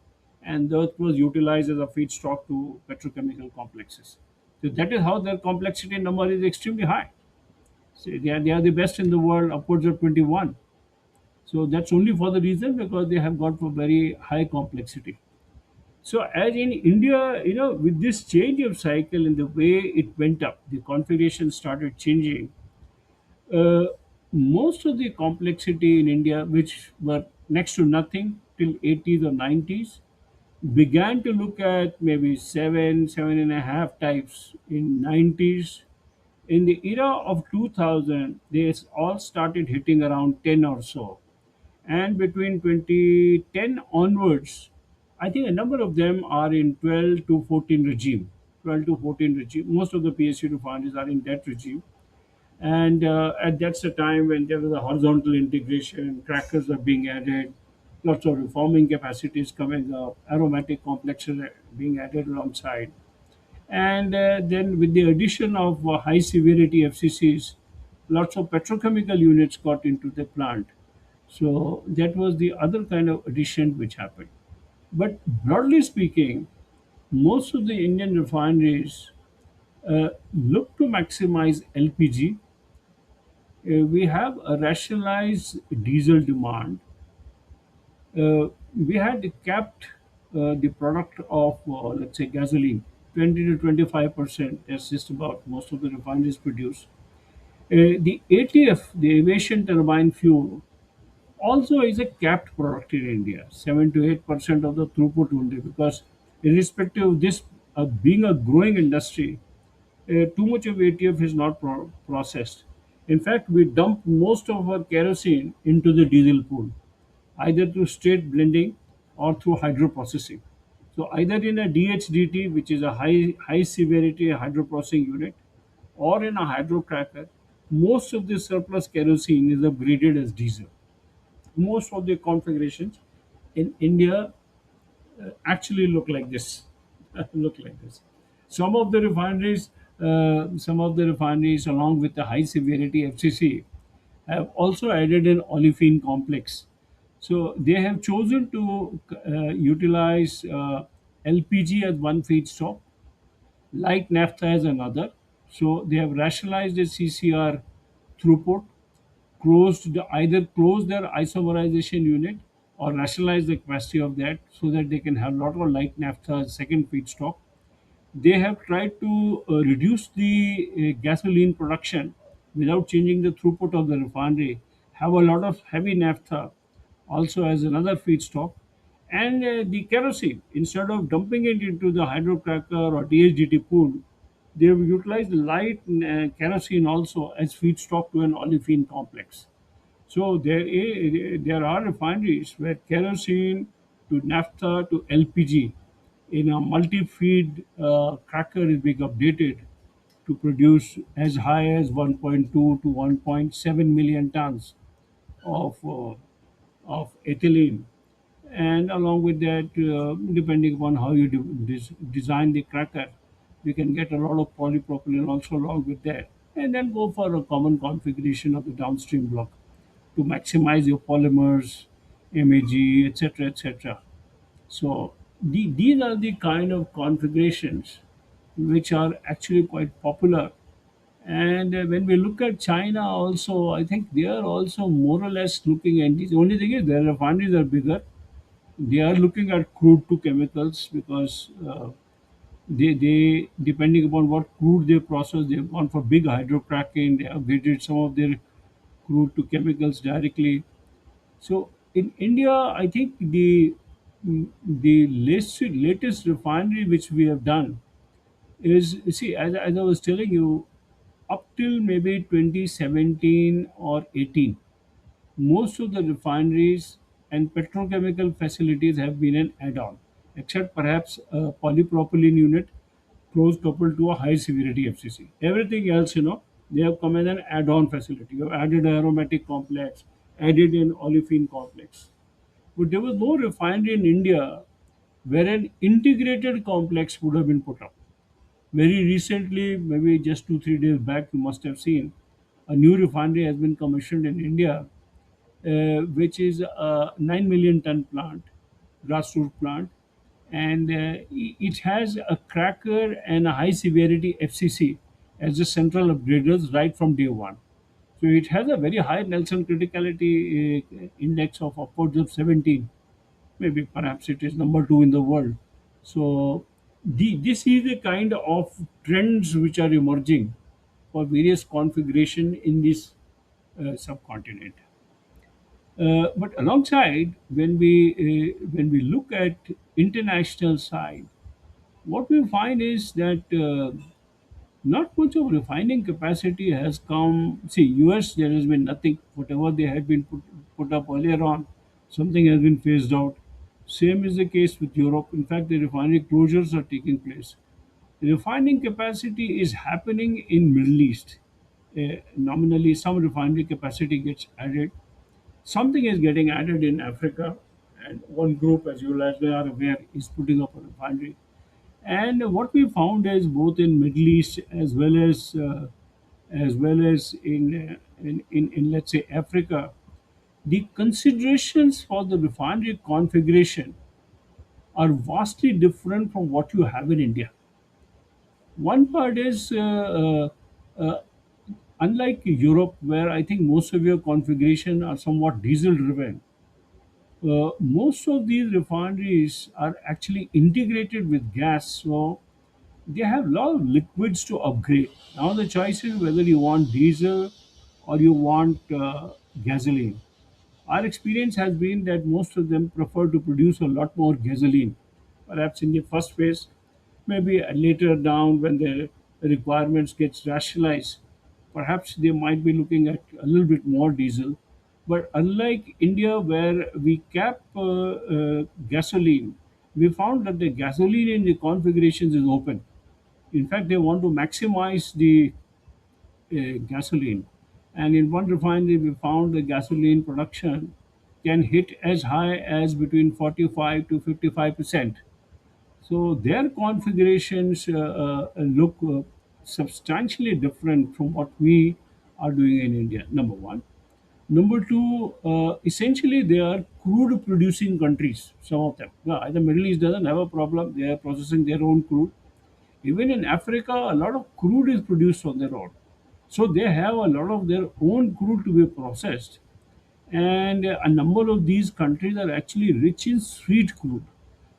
And that was utilized as a feedstock to petrochemical complexes. So that is how their complexity number is extremely high. So they are the best in the world, upwards of 21. So that's only for the reason because they have got for very high complexity. So as in India, with this change of cycle and the way it went up, the configuration started changing. Uh, Most of the complexity in India, which were next to nothing till 80s or 90s, began to look at maybe seven, 7.5 types in 90s. In the era of 2000, they all started hitting around 10 or so. And between 2010 onwards, I think a number of them are in 12 to 14 regime. 12 to 14 regime. Most of the PSU refineries are in that regime. And that's the time when there was a horizontal integration, crackers are being added, lots of reforming capacities coming up, aromatic complexes are being added alongside. And then with the addition of high severity FCCs, lots of petrochemical units got into the plant. So that was the other kind of addition which happened. But broadly speaking, most of the Indian refineries look to maximize LPG. We have a rationalized diesel demand. We had capped the product of, let's say, gasoline, 20 to 25%. That's just about most of the refineries produce. The ATF, the aviation turbine fuel, also is a capped product in India, 7 to 8% of the throughput only, because irrespective of this being a growing industry, too much of ATF is not processed. In fact, we dump most of our kerosene into the diesel pool, either through straight blending or through hydroprocessing. So either in a DHDT, which is a high severity hydroprocessing unit, or in a hydrocracker, most of the surplus kerosene is upgraded as diesel. Most of the configurations in India actually look like this. Look like this. Some of the refineries, along with the high severity FCC, have also added an olefin complex. So they have chosen to utilize LPG as one feedstock, light naphtha as another. So they have rationalized the CCR throughput, either close their isomerization unit or rationalize the capacity of that so that they can have a lot of light naphtha as second feedstock. They have tried to reduce the gasoline production without changing the throughput of the refinery, have a lot of heavy naphtha also as another feedstock, and the kerosene, instead of dumping it into the hydrocracker or DHDT pool, they have utilized light kerosene also as feedstock to an olefin complex. So there are refineries where kerosene to naphtha to LPG in a multi-feed cracker is being updated to produce as high as 1.2 to 1.7 million tons of ethylene. And along with that, depending upon how you design the cracker, we can get a lot of polypropylene also along with that. And then go for a common configuration of the downstream block to maximize your polymers, MAG, etc., etc. So these are the kind of configurations which are actually quite popular. And when we look at China also, I think they are also more or less looking at this. The only thing is their refineries are bigger. They are looking at crude to chemicals because They depending upon what crude they process, they've gone for big hydrocracking. They upgraded some of their crude to chemicals directly. So in India, I think the latest refinery which we have done is, you see, as I was telling you, up till maybe 2017 or 18, most of the refineries and petrochemical facilities have been an add-on, except perhaps a polypropylene unit close coupled to a high severity FCC. Everything else, they have come as an add-on facility. You have added an aromatic complex, added an olefin complex. But there was no refinery in India where an integrated complex would have been put up. Very recently, maybe just 2 3 days back, you must have seen a new refinery has been commissioned in India, which is a 9 million ton plant, grassroots plant, and it has a cracker and a high severity FCC as the central upgraders right from day one. So it has a very high Nelson criticality index of upwards of 17. Maybe perhaps it is number two in the world. So this is the kind of trends which are emerging for various configuration in this subcontinent. But alongside, when we look at international side, what we find is that not much of refining capacity has come. See, US, there has been nothing. Whatever they had been put up earlier on, something has been phased out. Same is the case with Europe. In fact, the refinery closures are taking place. Refining capacity is happening in Middle East. Nominally, some refinery capacity gets added. Something is getting added in Africa, and one group, as you likely are aware, is putting up a refinery. And what we found is both in Middle East as well as in let's say Africa, the considerations for the refinery configuration are vastly different from what you have in India. One part is uh, unlike Europe, where I think most of your configuration are somewhat diesel driven. Most of these refineries are actually integrated with gas, so they have a lot of liquids to upgrade. Now the choice is whether you want diesel or you want gasoline. Our experience has been that most of them prefer to produce a lot more gasoline, perhaps in the first phase, maybe later down when the requirements gets rationalized. Perhaps they might be looking at a little bit more diesel. But unlike India, where we cap gasoline, we found that the gasoline in the configurations is open. In fact, they want to maximize the gasoline. And in one refinery, we found the gasoline production can hit as high as between 45 to 55%. So their configurations look substantially different from what we are doing in India, number one. Number two, essentially they are crude producing countries, some of them. Yeah, the Middle East doesn't have a problem. They are processing their own crude. Even in Africa, a lot of crude is produced on their own. So they have a lot of their own crude to be processed. And a number of these countries are actually rich in sweet crude.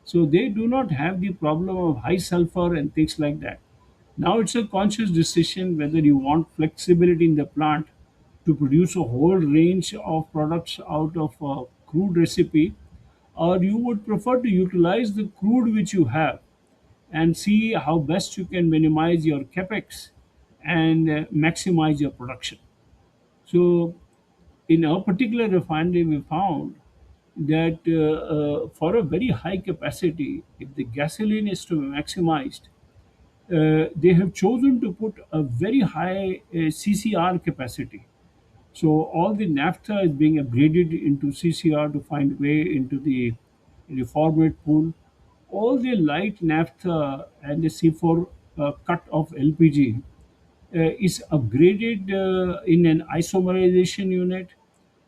So they do not have the problem of high sulfur and things like that. Now it's a conscious decision whether you want flexibility in the plant to produce a whole range of products out of a crude recipe, or you would prefer to utilize the crude which you have and see how best you can minimize your capex and maximize your production. So, in a particular refinery, we found that for a very high capacity, if the gasoline is to be maximized, they have chosen to put a very high CCR capacity. So all the naphtha is being upgraded into CCR to find way into the reformate pool. All the light naphtha and the C4 cut of LPG is upgraded in an isomerization unit,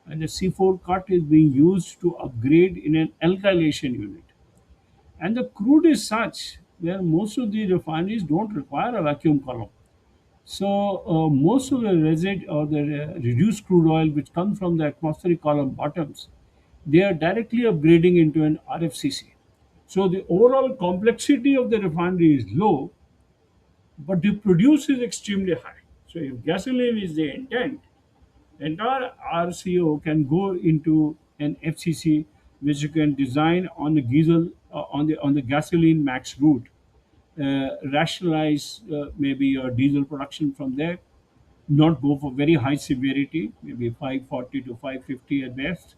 and the C4 cut is being used to upgrade in an alkylation unit. And the crude is such where most of the refineries don't require a vacuum column. So most of the resid or the reduced crude oil which comes from the atmospheric column bottoms, they are directly upgrading into an RFCC. So the overall complexity of the refinery is low, but the produce is extremely high. So if gasoline is the intent, entire RCO can go into an FCC, which you can design on the diesel on the gasoline max route, rationalize maybe your diesel production from there, not go for very high severity, maybe 540 to 550 at best,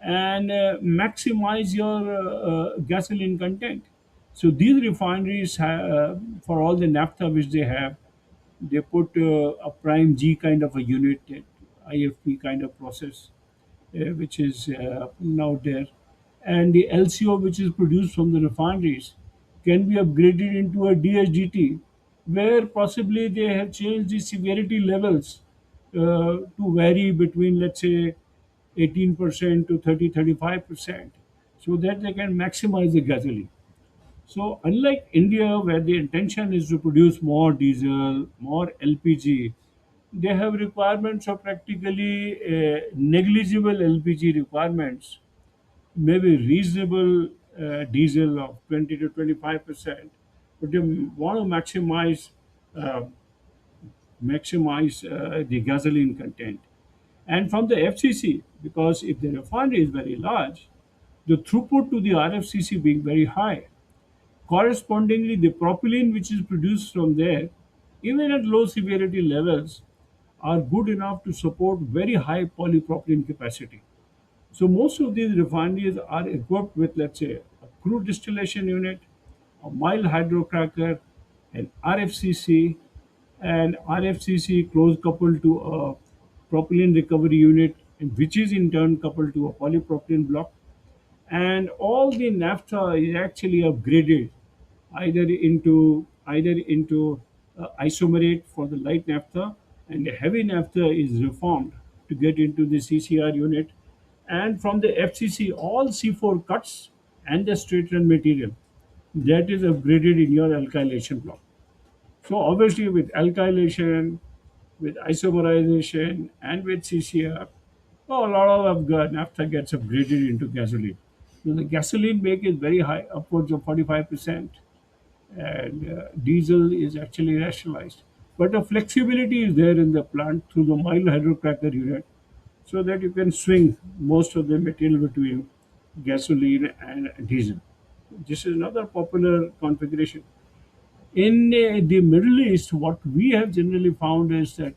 and maximize your gasoline content. So these refineries, for all the naphtha which they have, they put a prime G kind of a unit, IFP kind of process, which is now there. And the LCO, which is produced from the refineries, can be upgraded into a DHDT, where possibly they have changed the severity levels to vary between, let's say, 18% to 35%, so that they can maximize the gasoline. So, unlike India, where the intention is to produce more diesel, more LPG, they have requirements of practically negligible LPG requirements, maybe reasonable diesel of 20 to 25%, but they want to uh, maximize the gasoline content. And from the FCC, because if the refinery is very large, the throughput to the RFCC being very high, correspondingly, the propylene which is produced from there, even at low severity levels, are good enough to support very high polypropylene capacity. So most of these refineries are equipped with, let's say, a crude distillation unit, a mild hydrocracker, an RFCC, and RFCC close coupled to a propylene recovery unit, and which is in turn coupled to a polypropylene block. And all the naphtha is actually upgraded either into isomerate for the light naphtha, and the heavy naphtha is reformed to get into the CCR unit, and from the FCC all C4 cuts and the straight run material that is upgraded in your alkylation block. So obviously with alkylation, with isomerization, and with CCR, oh, a lot of naphtha gets upgraded into gasoline. So the gasoline make is very high, upwards of 45%, and diesel is actually rationalized. But the flexibility is there in the plant through the mild hydrocracker unit, so that you can swing most of the material between gasoline and diesel. This is another popular configuration. In the Middle East, what we have generally found is that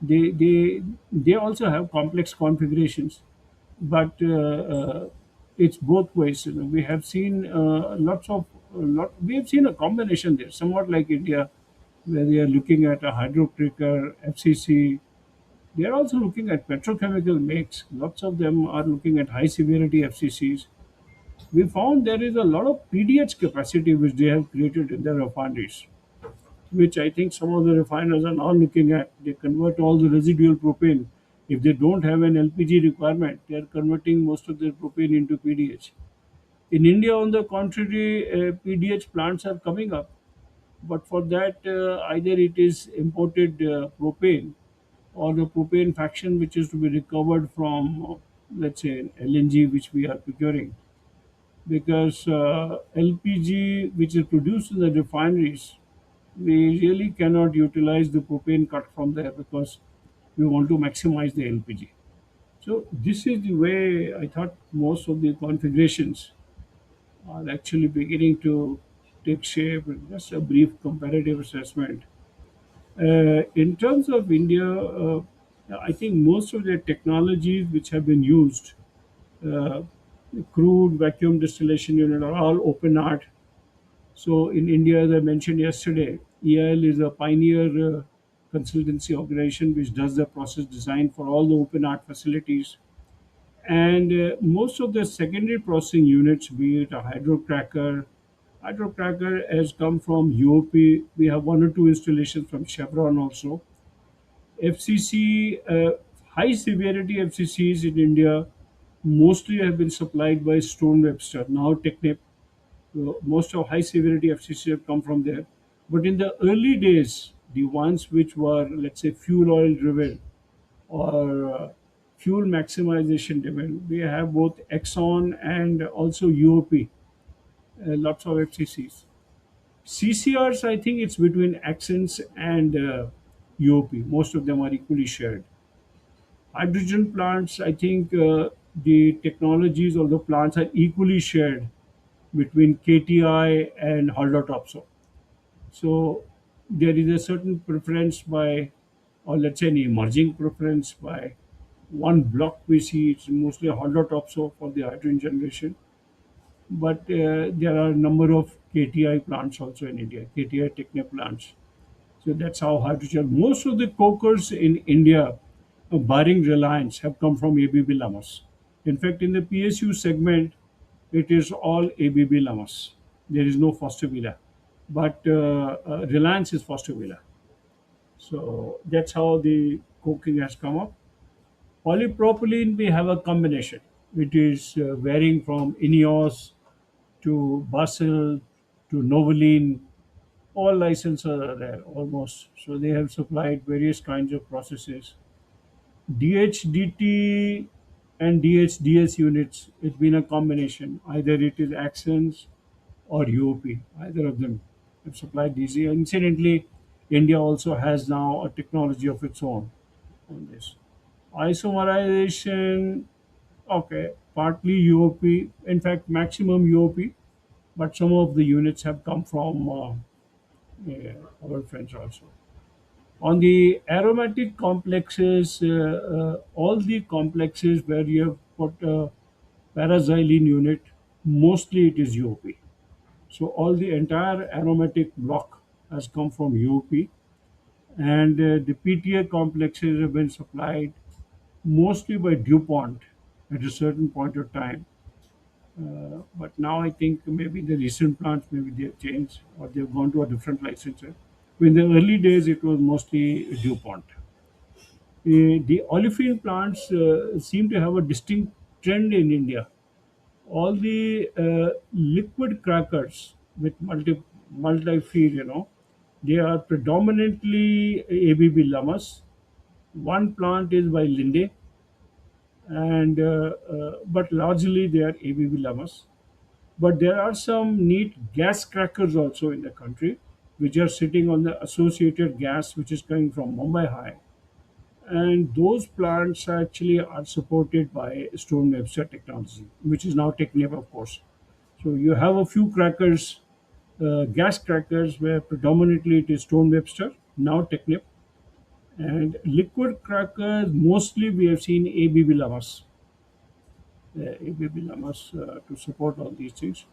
they, they, they also have complex configurations, but it's both ways. You know, we have seen we have seen a combination there, somewhat like India, where they are looking at a hydrocracker, FCC. They are also looking at petrochemical makes. Lots of them are looking at high severity FCCs. We found there is a lot of PDH capacity which they have created in their refineries, which I think some of the refiners are now looking at. They convert all the residual propane. If they don't have an LPG requirement, they are converting most of their propane into PDH. In India, on the contrary, PDH plants are coming up, but for that, either it is imported propane, or the propane fraction which is to be recovered from, let's say, LNG, which we are procuring. Because LPG, which is produced in the refineries, we really cannot utilize the propane cut from there because we want to maximize the LPG. So this is the way I thought most of the configurations are actually beginning to take shape. Just a brief comparative assessment. In terms of India, I think most of the technologies which have been used, uh, crude vacuum distillation unit, are all open art. So in India, as I mentioned yesterday, EIL is a pioneer consultancy organization which does the process design for all the open art facilities. And most of the secondary processing units, be it a hydrocracker has come from UOP. We have one or two installations from Chevron also. FCC, high severity FCCs in India mostly have been supplied by Stone Webster, now Technip. Most of high severity FCC have come from there. But in the early days, the ones which were, let's say, fuel oil driven, or fuel maximization demand. We have both Exxon and also UOP, lots of FCCs. CCRs, I think it's between Accents and UOP. Most of them are equally shared. Hydrogen plants, I think the technologies of the plants are equally shared between KTI and Haldor. So there is a certain preference by, or let's say an emerging preference by one block we see it's mostly Haldor for the hydrogen generation. But there are a number of KTI plants also in India, KTI Techno plants. So that's how hydrogen. Most of the cokers in India, barring Reliance, have come from ABB Lamas. In fact, in the PSU segment, it is all ABB Lamas. There is no Foster Wheeler, but Reliance is Foster Wheeler. So that's how the coking has come up. Polypropylene, we have a combination. It is varying from INEOS to Basel to Novoline. All licenses are there almost. So they have supplied various kinds of processes. DHDT and DHDS units, it's been a combination. Either it is Accents or UOP, either of them have supplied these. Incidentally, India also has now a technology of its own on this. Isomerization, okay, partly UOP, in fact, maximum UOP, but some of the units have come from our friends also. On the aromatic complexes, all the complexes where you have put a paraxylene unit, mostly it is UOP. So all the entire aromatic block has come from UOP, and the PTA complexes have been supplied mostly by DuPont at a certain point of time. But now I think maybe the recent plants, maybe they have changed or they've gone to a different licensor. In the early days, it was mostly DuPont. The olefin plants seem to have a distinct trend in India. All the liquid crackers with multi feed, they are predominantly ABB Lamas. One plant is by Linde, and but largely they are ABB Lamas. But there are some neat gas crackers also in the country, which are sitting on the associated gas, which is coming from Mumbai High, and those plants actually are supported by Stone Webster technology, which is now Technip, of course. So you have a few crackers, gas crackers, where predominantly it is Stone Webster, now Technip, and liquid crackers mostly we have seen ABB Lamas to support all these things.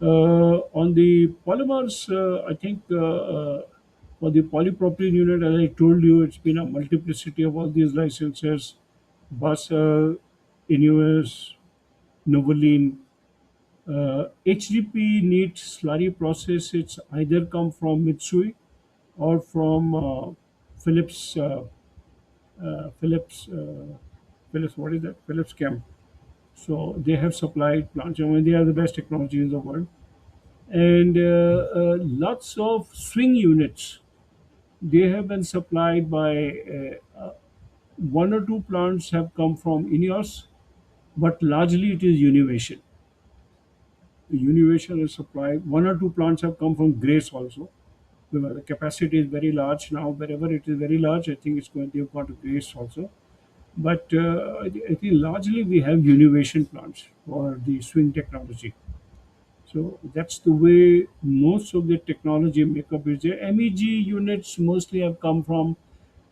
On the polymers, I think for the polypropylene unit, as I told you, it's been a multiplicity of all these licenses: Basel, Ineos, Novoline. HDP needs slurry process. It's either come from Mitsui or from Philips. Philips. Philips. What is that? Philips Chem. So they have supplied plants. I mean, they are the best technology in the world, and lots of swing units. They have been supplied by one or two plants have come from INEOS, but largely it is Univation. Univation is supplied. One or two plants have come from Grace also. Because the capacity is very large now. Wherever it is very large, I think it's going. They've got to Grace also. But I think largely we have Univation plants for the swing technology. So that's the way most of the technology makeup is there. MEG units mostly have come from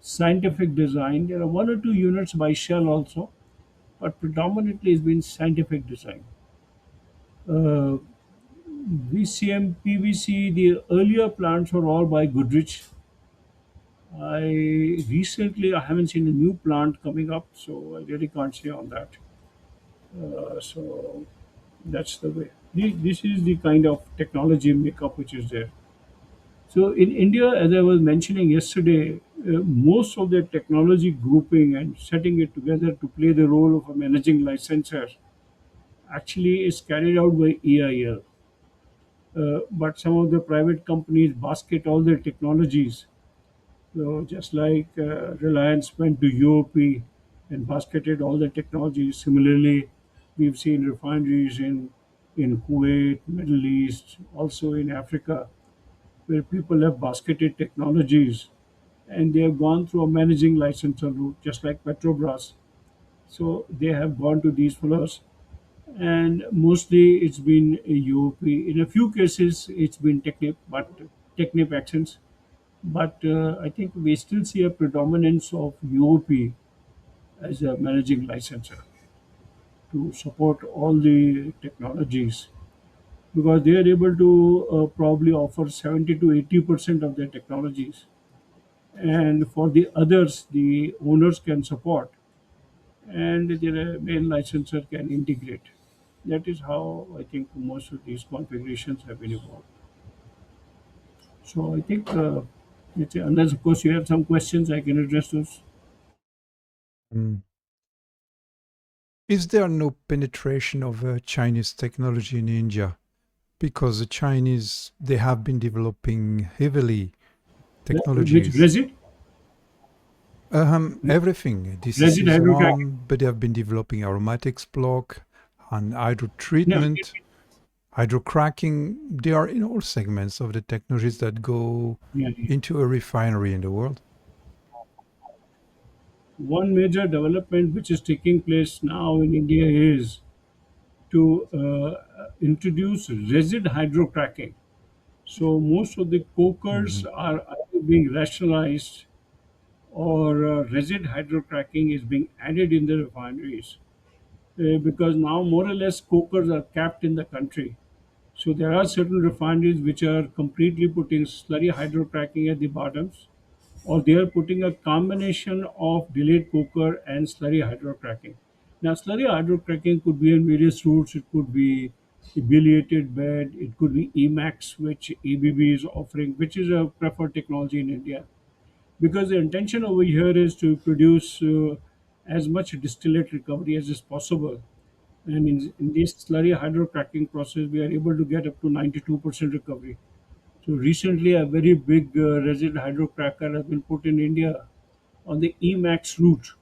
scientific design. There are one or two units by Shell also, but predominantly it's been scientific design. Uh, VCM, PVC, the earlier plants were all by Goodrich. I haven't seen a new plant coming up, so I really can't say on that. So that's the way. This is the kind of technology makeup which is there. So in India, as I was mentioning yesterday, most of the technology grouping and setting it together to play the role of a managing licensor actually is carried out by EIL. But some of the private companies basket all their technologies. So just like Reliance went to UOP, and basketed all the technologies. Similarly, we've seen refineries in Kuwait, Middle East, also in Africa, where people have basketed technologies and they have gone through a managing licensor route, just like Petrobras. So they have gone to these floors, and mostly it's been a UOP. In a few cases, it's been Technip actions, but I think we still see a predominance of UOP as a managing licensor to support all the technologies because they are able to probably offer 70 to 80% of their technologies, and for the others, the owners can support, and the main licensor can integrate. That is how I think most of these configurations have been evolved. So I think, unless of course you have some questions, I can address those. Mm. Is there no penetration of Chinese technology in India? Because the Chinese, they have been developing heavily Which technologies. resid? Everything. This Resid is hydrocracking. one, but they have been developing aromatics block and hydro No, treatment, hydrocracking. They are in all segments of the technologies that go yeah, yeah. into a refinery in the world. One major development which is taking place now in India is to introduce resid hydrocracking. So most of the cokers Mhm. are either being rationalized or resid hydrocracking is being added in the refineries because now more or less cokers are capped in the country. So there are certain refineries which are completely putting slurry hydrocracking at the bottoms, or they are putting a combination of delayed coker and slurry hydrocracking. Now, slurry hydrocracking could be in various routes. It could be evaluated bed, it could be Emax, which ABB is offering, which is a preferred technology in India. Because the intention over here is to produce as much distillate recovery as is possible. And in this slurry hydrocracking process, we are able to get up to 92% recovery. So recently, a very big resin hydrocracker has been put in India on the Emax route,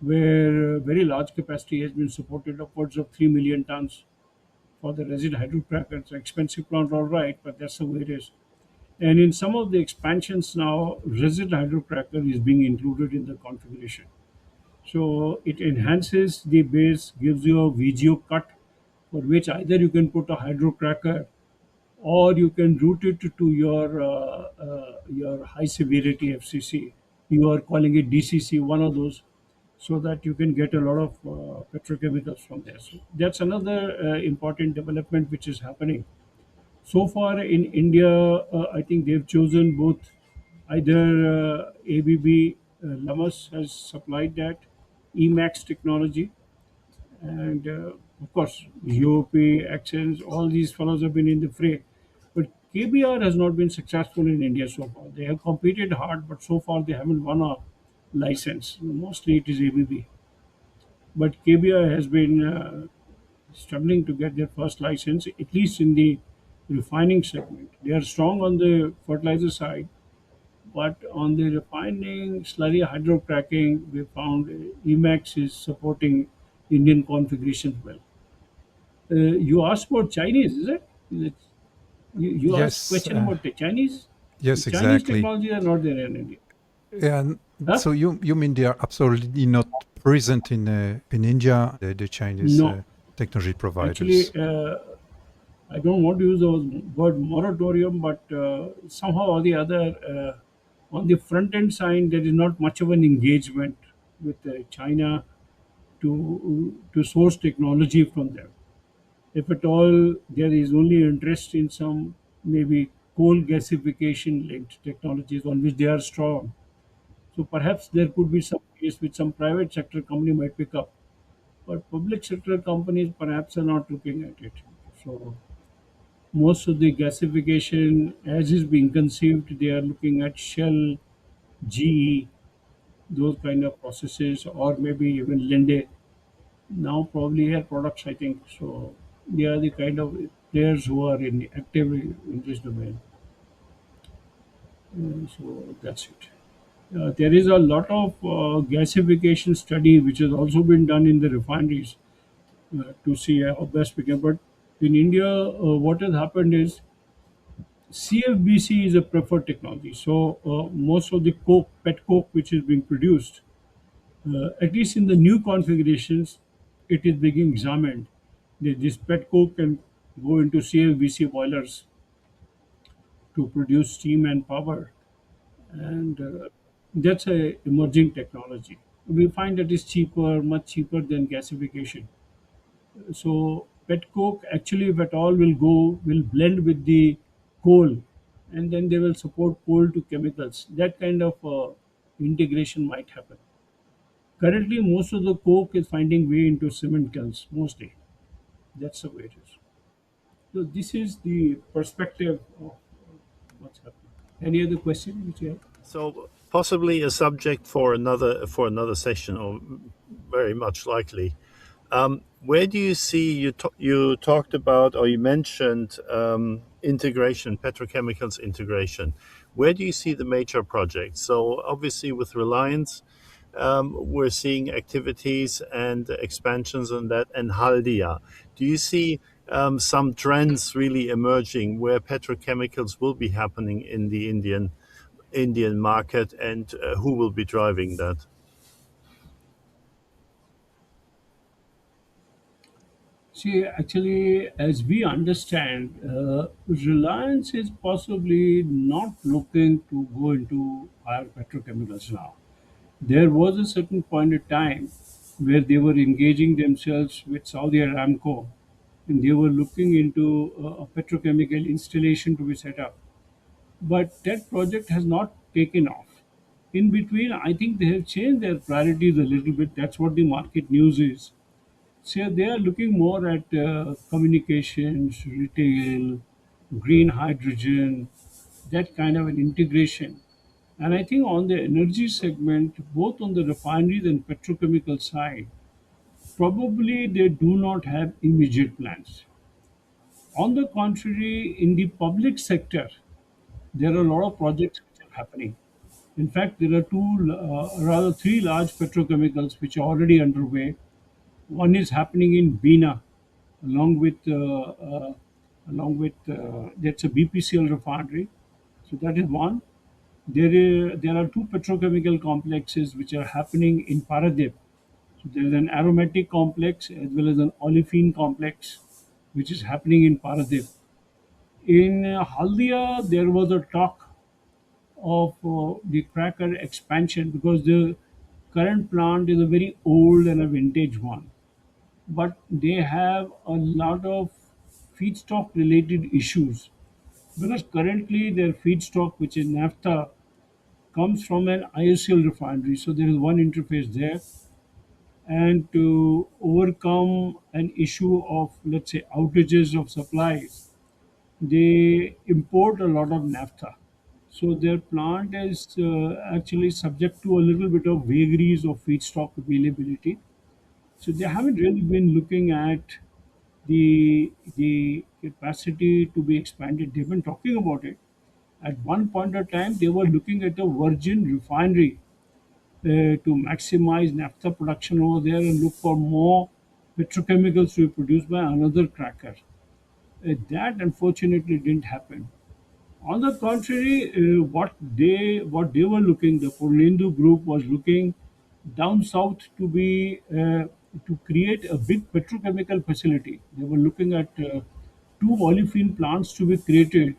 where very large capacity has been supported, upwards of 3 million tons for the resin hydrocracker. It's an expensive plant, all right, but that's the way it is. And in some of the expansions now, resin hydrocracker is being included in the configuration. So it enhances the base, gives you a VGO cut, for which either you can put a hydrocracker or you can route it to your high severity FCC. You are calling it DCC, one of those, so that you can get a lot of petrochemicals from there. So that's another important development which is happening. So far in India, I think they've chosen both either ABB Lamas has supplied that Emax technology, and of course UOP, Accents, all these fellows have been in the fray. But KBR has not been successful in India so far. They have competed hard, but so far they haven't won a license. Mostly it is ABB. But KBR has been struggling to get their first license, at least in the refining segment. They are strong on the fertilizer side, but on the refining slurry hydrocracking, we found Emax is supporting Indian configurations well. You asked about Chinese, is it? You asked Yes, question about the Chinese. The yes, Chinese exactly. technology are not there in India. And Huh? so you mean they are absolutely not present in India, the Chinese No. technology Actually, providers? I don't want to use the word moratorium, but somehow or the other, on the front end side, there is not much of an engagement with China to source technology from them. If at all, there is only interest in some maybe coal gasification linked technologies on which they are strong. So perhaps there could be some case which some private sector company might pick up, but public sector companies perhaps are not looking at it. So most of the gasification, as is being conceived, they are looking at Shell, GE, those kind of processes, or maybe even Linde. Now probably Air Products, I think. So they are the kind of players who are in active in this domain. So that's it. There is a lot of gasification study which has also been done in the refineries to see how best we can. But in India, what has happened is CFBC is a preferred technology. So most of the coke, pet coke, which is being produced, at least in the new configurations, it is being examined. This pet coke can go into CFBC boilers to produce steam and power, and that's a emerging technology. We find that is cheaper, much cheaper than gasification. So pet coke actually, if at all, will blend with the coal, and then they will support coal to chemicals. That kind of integration might happen. Currently, most of the coke is finding way into cement kilns mostly. That's the way it is. So this is the perspective of what's happening. Any other question which you have? So possibly a subject for another session, or very much likely. Where do you see you talked about, or you mentioned integration, petrochemicals integration? Where do you see the major projects? So obviously with Reliance, we're seeing activities and expansions on that, and Haldia. Do you see some trends really emerging where petrochemicals will be happening in the Indian market, and who will be driving that? See, actually, as we understand, Reliance is possibly not looking to go into higher petrochemicals now. There was a certain point in time where they were engaging themselves with Saudi Aramco, and they were looking into a petrochemical installation to be set up. But that project has not taken off. In between, I think they have changed their priorities a little bit. That's what the market news is. So they are looking more at communications, retail, green hydrogen, that kind of an integration. And I think on the energy segment, both on the refineries and petrochemical side, probably they do not have immediate plans. On the contrary, in the public sector, there are a lot of projects which are happening. In fact, there are rather three large petrochemicals which are already underway. One is happening in Bina, along with that's a BPCL refinery. So that is one. There are two petrochemical complexes which are happening in Paradip. So there is an aromatic complex as well as an olefin complex, which is happening in Paradip. In Haldia, there was a talk of the cracker expansion because the current plant is a very old and a vintage one, but they have a lot of feedstock related issues because currently their feedstock, which is naphtha, comes from an IOCL refinery. So there is one interface there, and to overcome an issue of, let's say, outages of supplies, they import a lot of naphtha. So their plant is actually subject to a little bit of vagaries of feedstock availability. So they haven't really been looking at the capacity to be expanded. They've been talking about it. At one point of time, they were looking at a virgin refinery to maximize naphtha production over there and look for more petrochemicals to be produced by another cracker. That unfortunately didn't happen. On the contrary, what they were looking, the Purlendu group was looking down south to create a big petrochemical facility. They were looking at two olefin plants to be created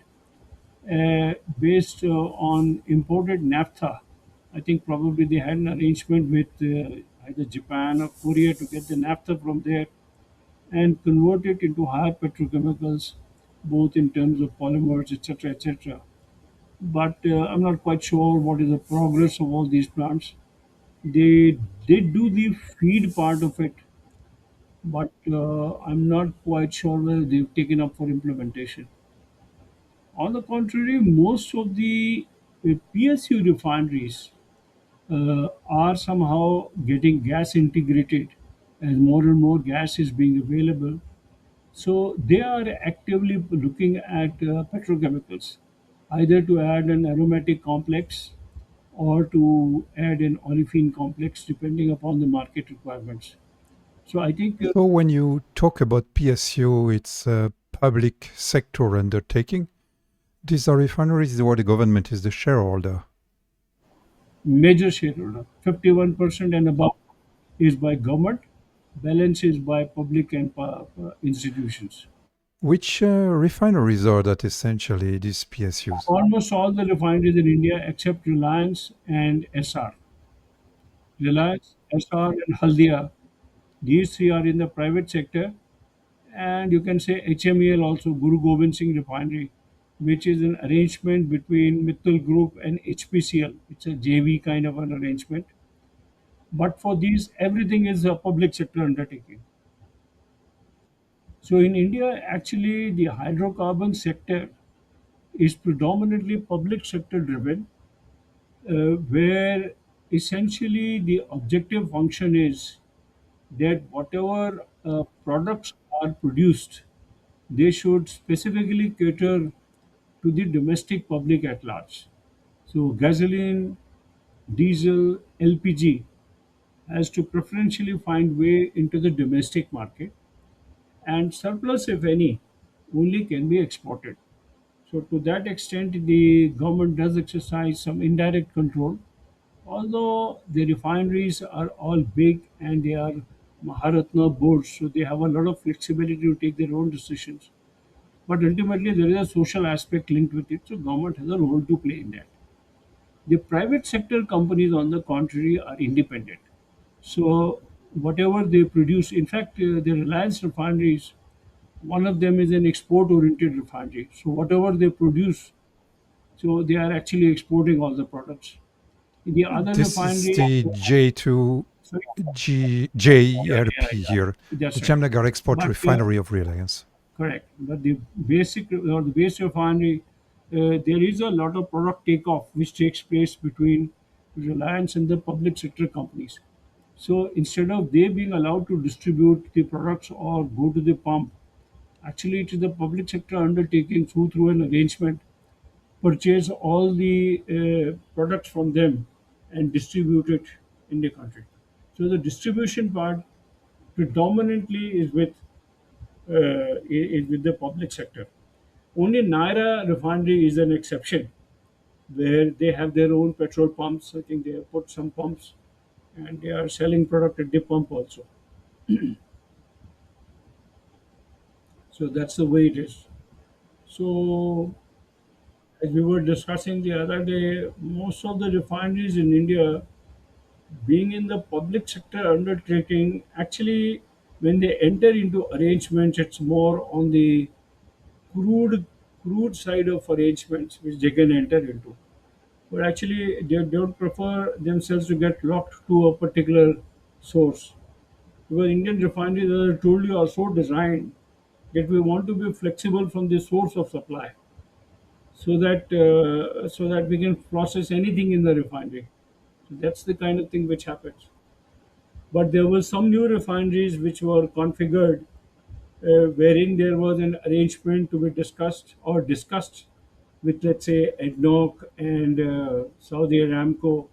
based on imported naphtha. I think probably they had an arrangement with either Japan or Korea to get the naphtha from there and convert it into higher petrochemicals, both in terms of polymers, etc., etc. But I'm not quite sure what is the progress of all these plants. They did do the feed part of it, but I'm not quite sure whether they've taken up for implementation. On the contrary, most of the PSU refineries are somehow getting gas integrated as more and more gas is being available. So they are actively looking at petrochemicals, either to add an aromatic complex or to add an olefin complex depending upon the market requirements. So I think So when you talk about PSU, it's a public sector undertaking. These are refineries where the government is the shareholder. major shareholder, 51% and above is by government, balance is by public and institutions. Which refineries are that essentially these PSUs? Almost all the refineries in India except Reliance and SR. Reliance, SR, and Haldia, these three are in the private sector, and you can say HMEL also, Guru Gobind Singh Refinery, which is an arrangement between Mittal Group and HPCL. It's a JV kind of an arrangement. But for these, everything is a public sector undertaking. So in India, actually, the hydrocarbon sector is predominantly public sector driven, where essentially the objective function is that whatever products are produced, they should specifically cater to the domestic public at large. So gasoline, diesel, LPG has to preferentially find way into the domestic market, and surplus, if any, only can be exported. So to that extent, the government does exercise some indirect control. Although the refineries are all big and they are Maharatna boards, so they have a lot of flexibility to take their own decisions. But ultimately, there is a social aspect linked with it, so government has a role to play in that. The private sector companies, on the contrary, are independent. So whatever they produce, in fact, the Reliance refineries, one of them is an export-oriented refinery. So whatever they produce, so they are actually exporting all the products. The other This is refinery, the J2 sorry, yeah, yeah, JRP yeah, here, the that's right. Jamnagar Export But Refinery of Reliance. correct. But the basic or the base refinery, there is a lot of product takeoff which takes place between Reliance and the public sector companies. So instead of they being allowed to distribute the products or go to the pump, actually it is the public sector undertaking through an arrangement purchase all the products from them and distribute it in the country. So the distribution part predominantly is with the public sector. Only Naira refinery is an exception where they have their own petrol pumps. I think they have put some pumps and they are selling product at the pump also. So that's the way it is. So as we were discussing the other day, most of the refineries in India being in the public sector undertaking, actually when they enter into arrangements, it's more on the crude crude side of arrangements which they can enter into. But actually they don't prefer themselves to get locked to a particular source. Because Indian refineries, as I told you, are so designed that we want to be flexible from the source of supply, so that we can process anything in the refinery. So that's the kind of thing which happens. But there were some new refineries which were configured, wherein there was an arrangement to be discussed with, let's say, ADNOC and Saudi Aramco,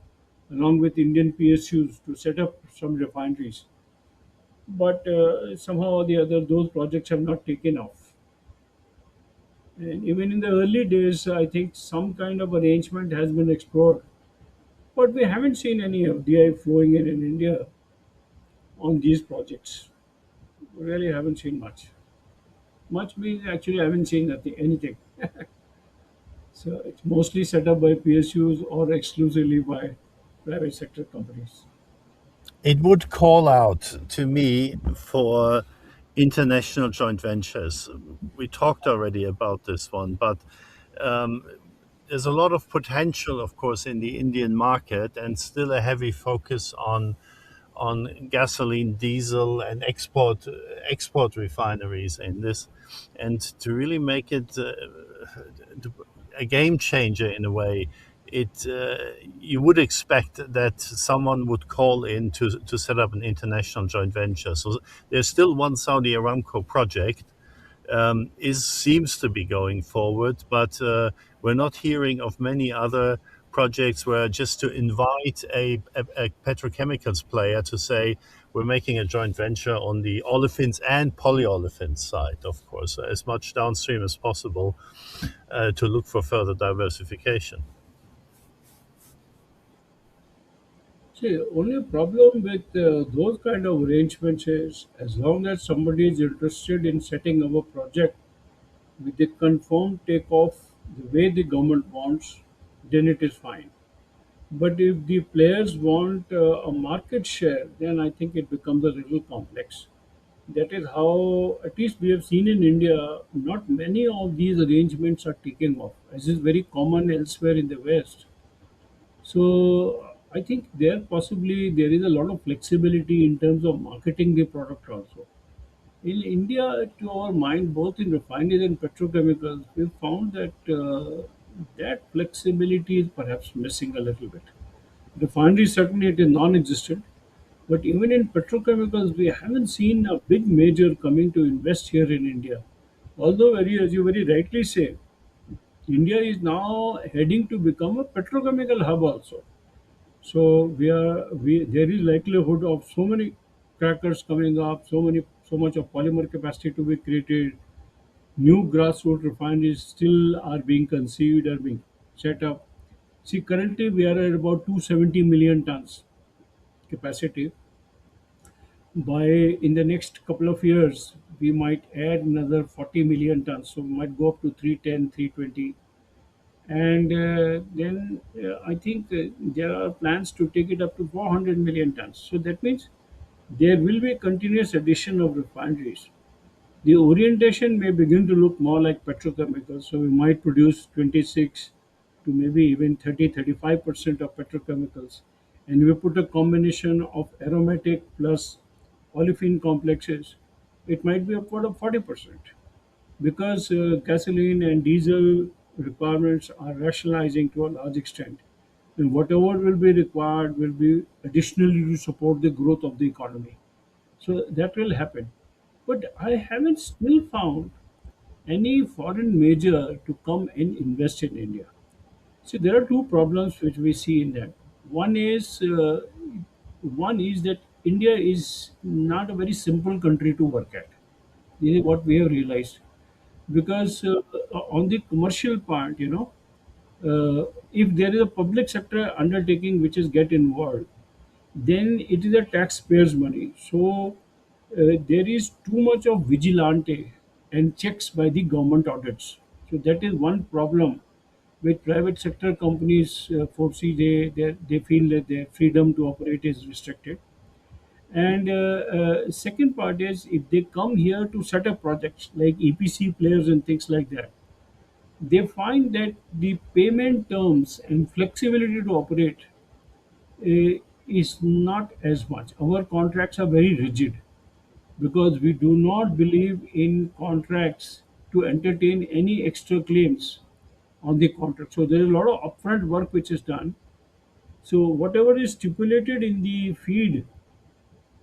along with Indian PSUs to set up some refineries. But somehow or the other, those projects have not taken off. And even in the early days, I think some kind of arrangement has been explored. But we haven't seen any FDI flowing in India on these projects. We really haven't seen much. Much means actually I haven't seen nothing, anything. So it's mostly set up by PSUs or exclusively by private sector companies. It would call out to me for international joint ventures. We talked already about this one, but um, there's a lot of potential, of course, in the Indian market, and still a heavy focus on gasoline, diesel, and export refineries in this, and to really make it a game changer in a way. It You would expect that someone would call in to set up an international joint venture. So there's still one Saudi Aramco project is seems to be going forward, but we're not hearing of many other projects were just to invite a petrochemicals player to say we're making a joint venture on the olefins and polyolefins side, of course, as much downstream as possible to look for further diversification. See, only problem with those kind of arrangements is as long as somebody is interested in setting up a project with the confirmed takeoff the way the government wants, then it is fine. But if the players want a market share, then I think it becomes a little complex. That is how, at least we have seen in India, not many of these arrangements are taking off, as is very common elsewhere in the West. So I think there possibly there is a lot of flexibility in terms of marketing the product also. In India, to our mind, both in refineries and petrochemicals, we found that that flexibility is perhaps missing a little bit. Refineries certainly it is non-existent, but even in petrochemicals, we haven't seen a big major coming to invest here in India. Although, as you very rightly say, India is now heading to become a petrochemical hub also. So we there is likelihood of so many crackers coming up, so much of polymer capacity to be created. New grassroots refineries still are being conceived, are being set up. See, currently we are at about 270 million tons capacity. By in the next couple of years, we might add another 40 million tons. So we might go up to 310, 320. And then I think there are plans to take it up to 400 million tons. So that means there will be a continuous addition of refineries. The orientation may begin to look more like petrochemicals. So we might produce 26 to maybe even 35% of petrochemicals. And we put a combination of aromatic plus olefin complexes, it might be upward of 40% because gasoline and diesel requirements are rationalizing to a large extent. And whatever will be required will be additionally to support the growth of the economy. So that will happen. But I haven't still found any foreign major to come and invest in India. So there are two problems which we see in that. One is uh, one is that India is not a very simple country to work at. This is what we have realized because on the commercial part, if there is a public sector undertaking which is get involved, then it is a taxpayers' money. So there is too much of vigilante and checks by the government audits. So that is one problem with private sector companies foresee they feel that their freedom to operate is restricted. And second part is if they come here to set up projects like EPC players and things like that, they find that the payment terms and flexibility to operate is not as much. Our contracts are very rigid because we do not believe in contracts to entertain any extra claims on the contract. So there is a lot of upfront work which is done. So whatever is stipulated in the feed,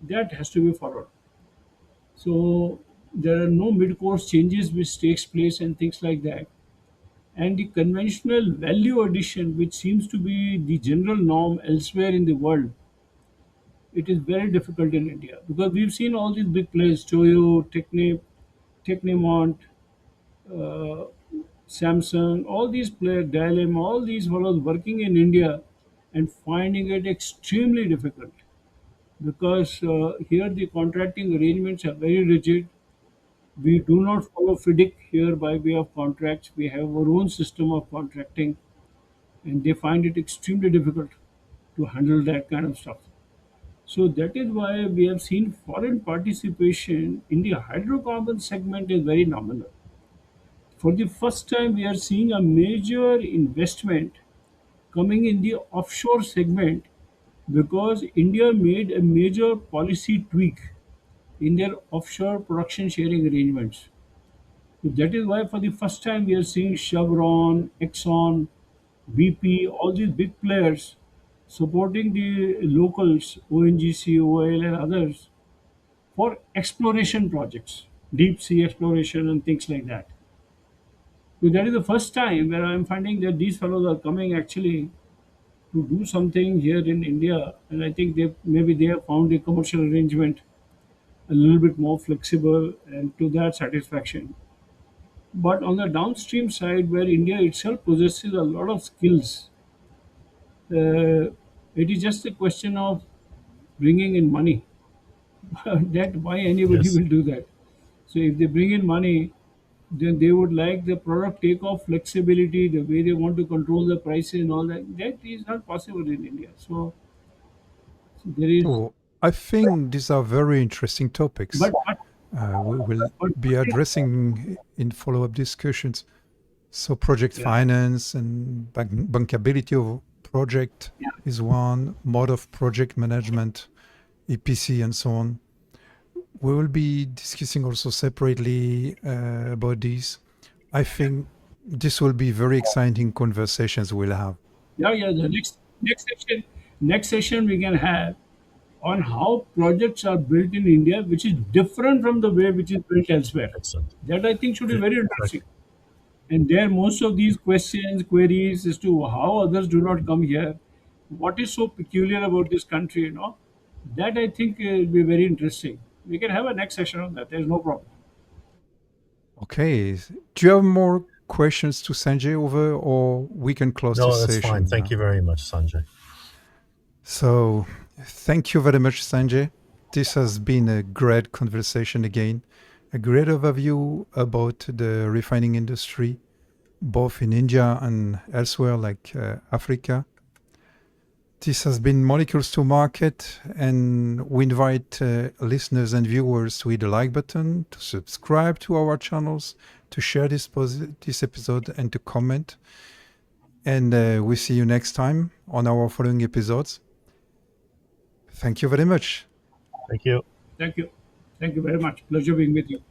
that has to be followed. So there are no mid-course changes which takes place and things like that. And the conventional value addition, which seems to be the general norm elsewhere in the world, it is very difficult in India because we've seen all these big players, Toyo, Technimont, uh, Samsung, all these players, Dialem, all these fellows working in India and finding it extremely difficult because here the contracting arrangements are very rigid. We do not follow FIDIC here by way of contracts. We have our own system of contracting, and they find it extremely difficult to handle that kind of stuff. So that is why we have seen foreign participation in the hydrocarbon segment is very nominal. For the first time, we are seeing a major investment coming in the offshore segment because India made a major policy tweak in their offshore production sharing arrangements. So that is why, for the first time, we are seeing Chevron, Exxon, BP, all these big players supporting the locals, ONGC, OIL, and others for exploration projects, deep sea exploration, and things like that. So that is the first time where I am finding that these fellows are coming actually. to do something here in India, and I think they have found a commercial arrangement a little bit more flexible and to their satisfaction. But on the downstream side, where India itself possesses a lot of skills, uh, it is just a question of bringing in money. That why anybody Yes. will do that. So if they bring in money, then they would like the product take-off flexibility, the way they want to control the prices and all that. That is not possible in India. So there is, So I think these are very interesting topics. but but We will but be addressing in follow-up discussions. So project yeah, finance and bankability of project yeah, is one, mode of project management, EPC and so on. We will be discussing also separately about these. I think this will be very exciting conversations we'll have. yeah. The next session we can have on how projects are built in India, which is different from the way which is built elsewhere. Excellent. That I think should be Yeah, very interesting. exactly. And there, most of these questions, queries as to how others do not come here, what is so peculiar about this country, that I think will be very interesting. We can have a next session on that. There's no problem. Okay. Do you have more questions to Sanjay over, or we can close this No, that's fine. session Thank now? you very much, Sanjay. So, thank you very much, Sanjay. This has been a great conversation again, a great overview about the refining industry, both in India and elsewhere, like Africa. This has been Molecules to Market, and we invite listeners and viewers to hit the like button, to subscribe to our channels, to share this episode, and to comment. And we see you next time on our following episodes. Thank you very much. Thank you. Thank you. Thank you very much. Pleasure being with you.